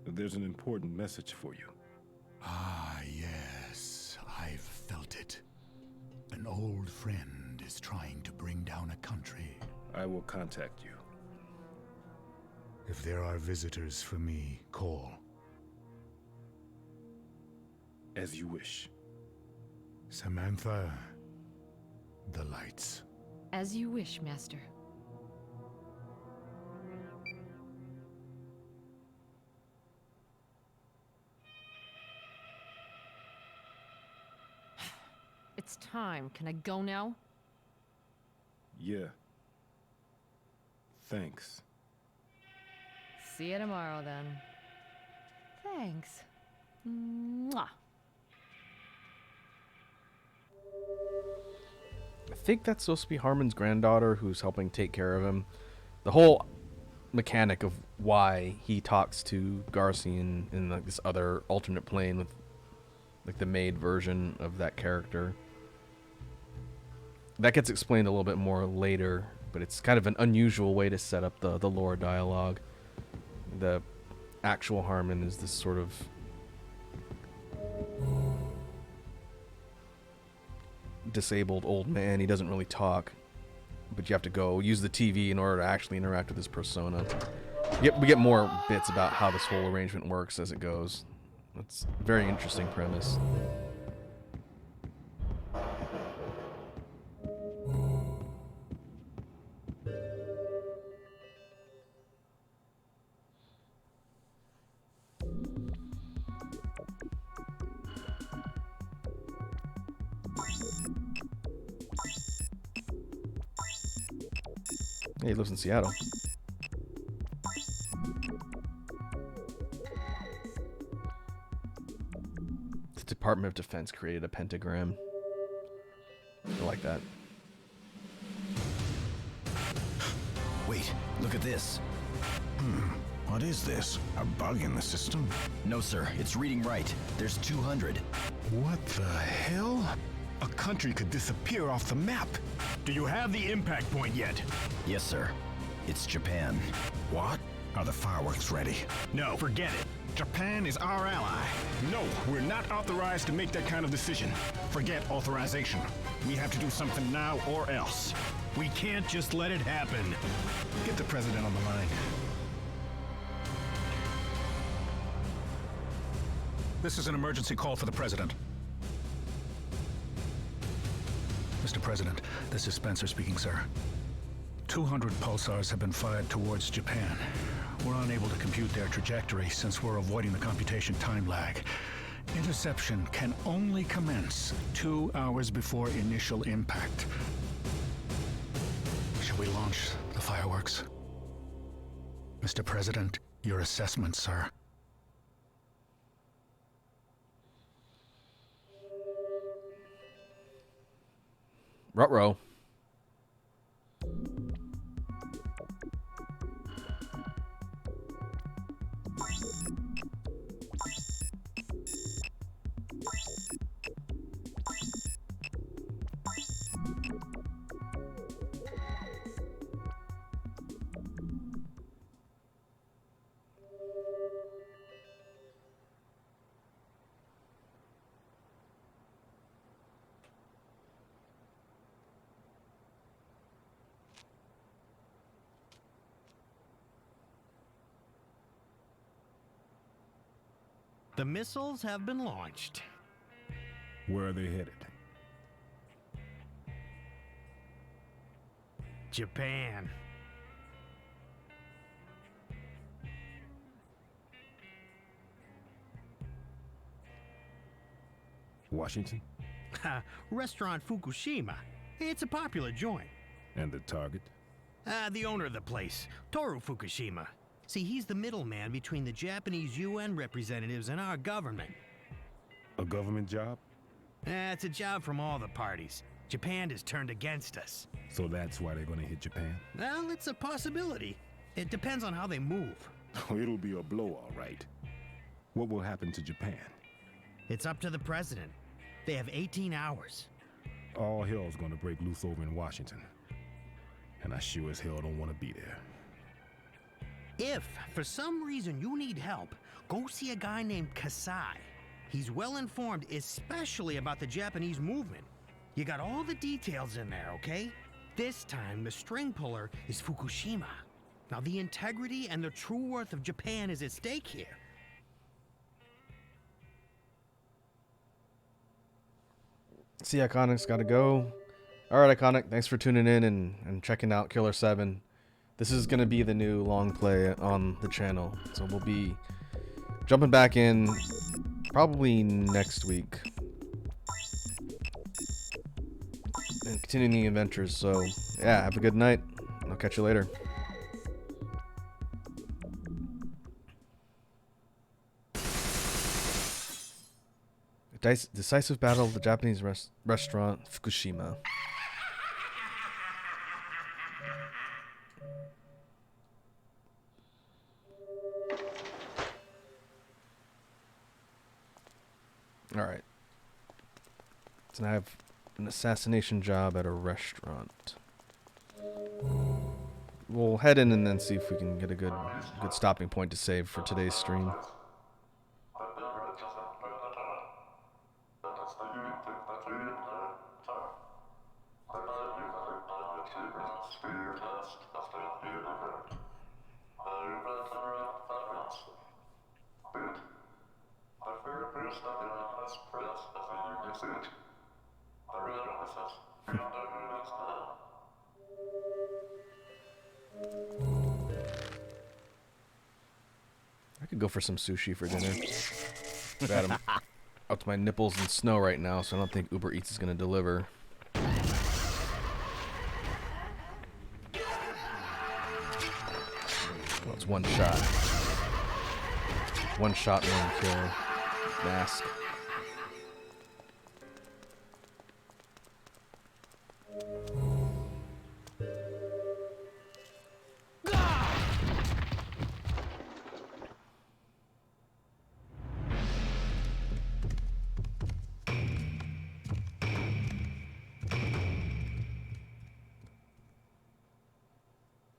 There's an important message for you. Ah, yes, I've felt it. An old friend is trying to bring down a country. I will contact you. If there are visitors for me, call. As you wish. Samantha, the lights. As you wish, Master. It's time. Can I go now? Yeah. Thanks. See you tomorrow, then. Thanks. Mwah. I think that's supposed to be Harmon's granddaughter who's helping take care of him. The whole mechanic of why he talks to Garci in like this other alternate plane with like the maid version of that character. That gets explained a little bit more later, but it's kind of an unusual way to set up the lore dialogue. The actual Harmon is this sort of disabled old man. He doesn't really talk, but you have to go use the TV in order to actually interact with his persona. We get more bits about how this whole arrangement works as it goes. It's a very interesting premise. He lives in Seattle. The Department of Defense created a pentagram. I like that. Wait, look at this. What is this? A bug in the system? No, sir, it's reading right. There's 200. What the hell? A country could disappear off the map. Do you have the impact point yet? Yes, sir. It's Japan. What? Are the fireworks ready? No, forget it. Japan is our ally. No, we're not authorized to make that kind of decision. Forget authorization. We have to do something now or else. We can't just let it happen. Get the president on the line. This is an emergency call for the president. Mr. President, this is Spencer speaking, sir. 200 pulsars have been fired towards Japan. We're unable to compute their trajectory since we're avoiding the computation time lag. Interception can only commence 2 hours before initial impact. Shall we launch the fireworks? Mr. President, your assessment, sir. Ruh-roh. The missiles have been launched. Where are they headed? Japan. Washington? Restaurant Fukushima. It's a popular joint. And the target? The owner of the place, Toru Fukushima. See, he's the middleman between the Japanese UN representatives and our government. A government job? It's a job from all the parties. Japan has turned against us. So that's why they're gonna hit Japan? Well, it's a possibility. It depends on how they move. Oh, it'll be a blow, all right. What will happen to Japan? It's up to the president. They have 18 hours. All hell's gonna break loose over in Washington. And I sure as hell don't want to be there. If, for some reason, you need help, go see a guy named Kasai. He's well informed, especially about the Japanese movement. You got all the details in there, okay? This time, the string puller is Fukushima. Now, the integrity and the true worth of Japan is at stake here. See, Iconic's got to go. All right, Iconic, thanks for tuning in and checking out Killer7. This is going to be the new long play on the channel. So we'll be jumping back in probably next week. And continuing the adventures. So, yeah, have a good night. I'll catch you later. Decisive battle of the Japanese restaurant Fukushima. Alright. So I have an assassination job at a restaurant. We'll head in and then see if we can get a good stopping point to save for today's stream. I could go for some sushi for dinner. Bad, I'm up to my nipples in snow right now, so I don't think Uber Eats is going to deliver. Well, it's one shot. One shot, one kill. Mask.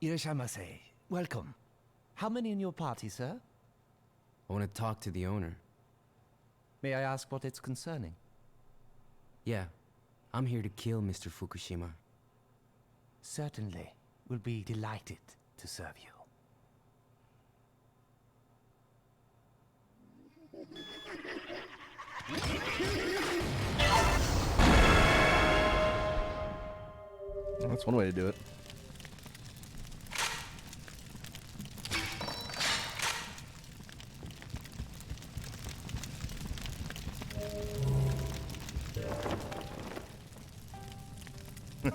Irashamase. Welcome. How many in your party, sir? I want to talk to the owner. May I ask what it's concerning? Yeah, I'm here to kill Mr. Fukushima. Certainly. We'll be delighted to serve you. That's one way to do it.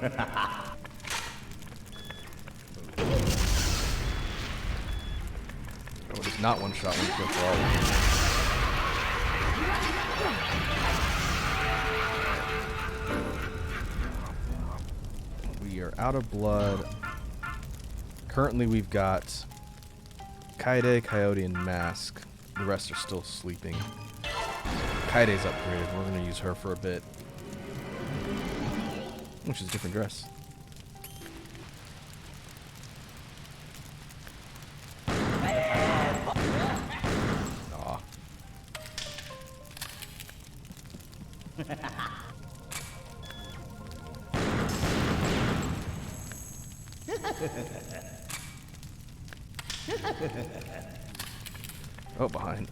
Oh, it's not one shot, one kill for all of them. We are out of blood. Currently we've got Kaede, Coyote, and Mask. The rest are still sleeping. Kaide's upgraded. We're going to use her for a bit. Which is a different dress. Aw. Oh, behind.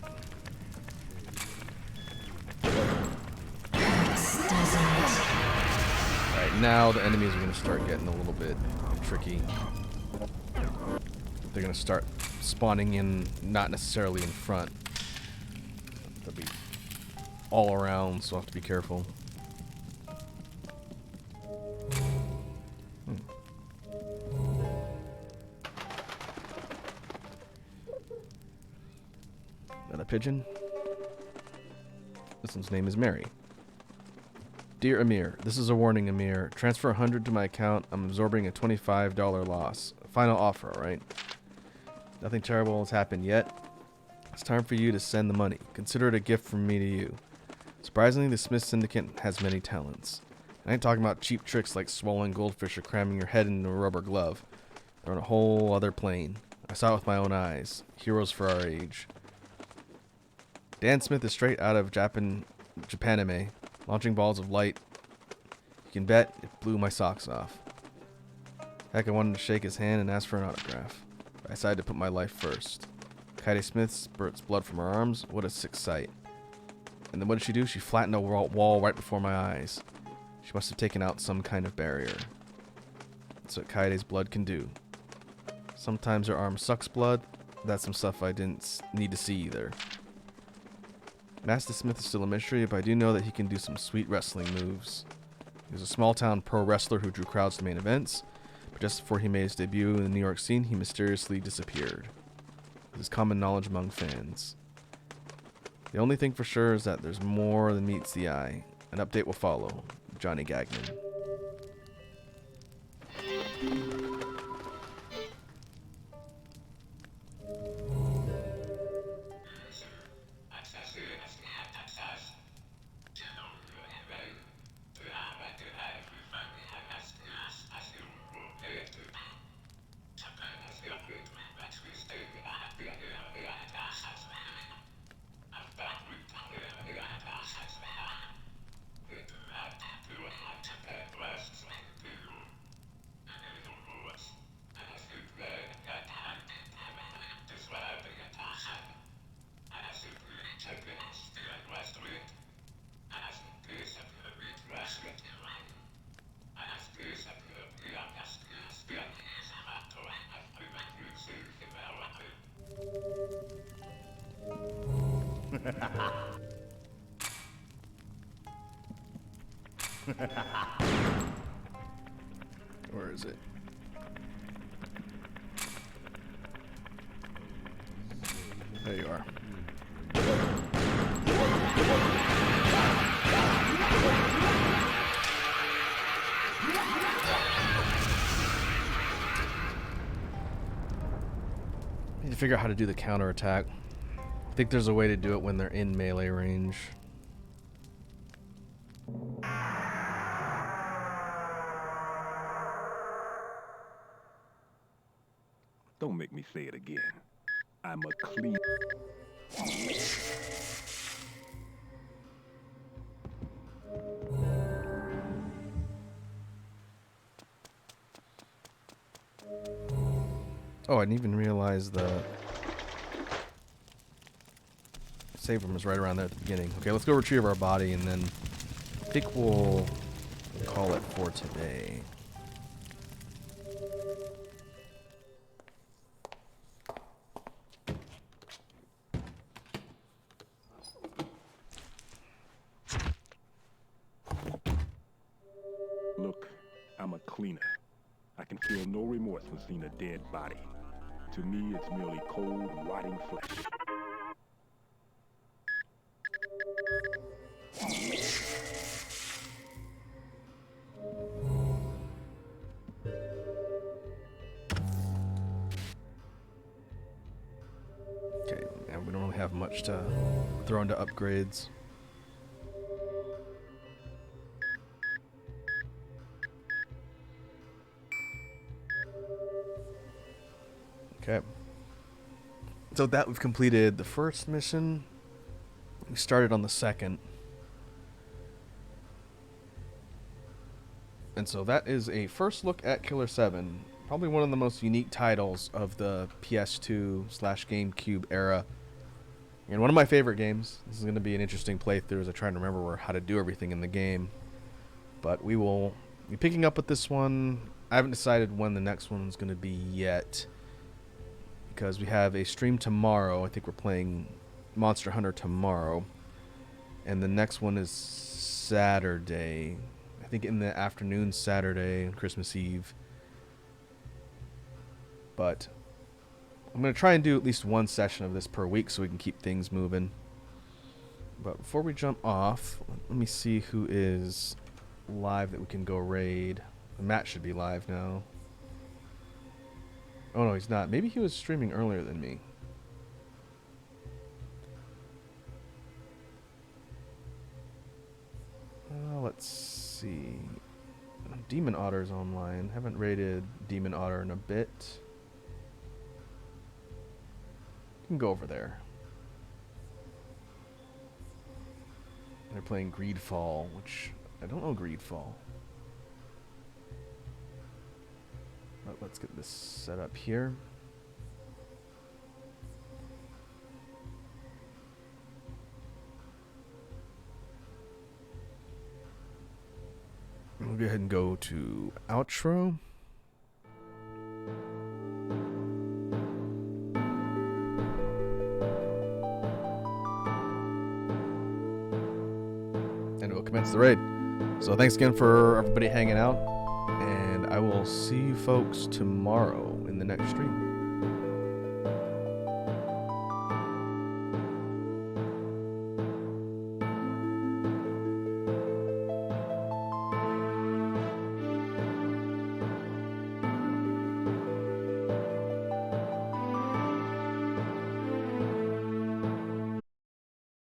Alright, now the enemies are going to start getting a little bit tricky. They're going to start spawning in, not necessarily in front. They'll be all around, so I'll have to be careful. Another pigeon. This one's name is Mary. Dear Amir, this is a warning, Amir. Transfer 100 to my account. I'm absorbing a $25 loss. Final offer, alright? Nothing terrible has happened yet. It's time for you to send the money. Consider it a gift from me to you. Surprisingly, the Smith Syndicate has many talents. I ain't talking about cheap tricks like swallowing goldfish or cramming your head into a rubber glove. They're on a whole other plane. I saw it with my own eyes. Heroes for our age. Dan Smith is straight out of Japanime, launching balls of light You can bet it blew my socks off. Heck, I wanted to shake his hand and ask for an autograph. I decided to put my life first. Kaede Smith spurts blood from her arms. What a sick sight. And then what did she do? She flattened a wall right before my eyes. She must have taken out some kind of barrier. That's what Kaede's blood can do. Sometimes her arm sucks blood. That's some stuff I didn't need to see either. Master Smith is still a mystery, but I do know that he can do some sweet wrestling moves. He was a small-town pro wrestler who drew crowds to main events, but just before he made his debut in the New York scene, he mysteriously disappeared. This is common knowledge among fans. The only thing for sure is that there's more than meets the eye. An update will follow. Johnny Gagnon. Where is it? There you are. Need to figure out how to do the counterattack. I think there's a way to do it when they're in melee range. Don't make me say it again. I'm a clean... Oh, I didn't even realize the save room is right around there at the beginning. Okay, let's go retrieve our body, and then I think we'll call it for today. Look, I'm a cleaner. I can feel no remorse for seeing a dead body. To me, it's merely cold, rotting flesh. Okay, and we don't really have much to throw into upgrades. Okay. So that we've completed the first mission. We started on the second. And so that is a first look at Killer7. Probably one of the most unique titles of the PS2/GameCube era. And one of my favorite games. This is going to be an interesting playthrough as I try to remember how to do everything in the game. But we will be picking up with this one. I haven't decided when the next one's going to be yet, because we have a stream tomorrow. I think we're playing Monster Hunter tomorrow. And the next one is Saturday. I think in the afternoon Saturday, Christmas Eve. But I'm going to try and do at least one session of this per week so we can keep things moving. But before we jump off, let me see who is live that we can go raid. Matt should be live now. Oh no, he's not. Maybe he was streaming earlier than me. Let's see. Demon Otter's online. Haven't raided Demon Otter in a bit. You can go over there. They're playing Greedfall, which I don't know Greedfall. But let's get this set up here. We'll go ahead and go to outro. And we'll commence the raid. So thanks again for everybody hanging out. And I will see you folks tomorrow in the next stream.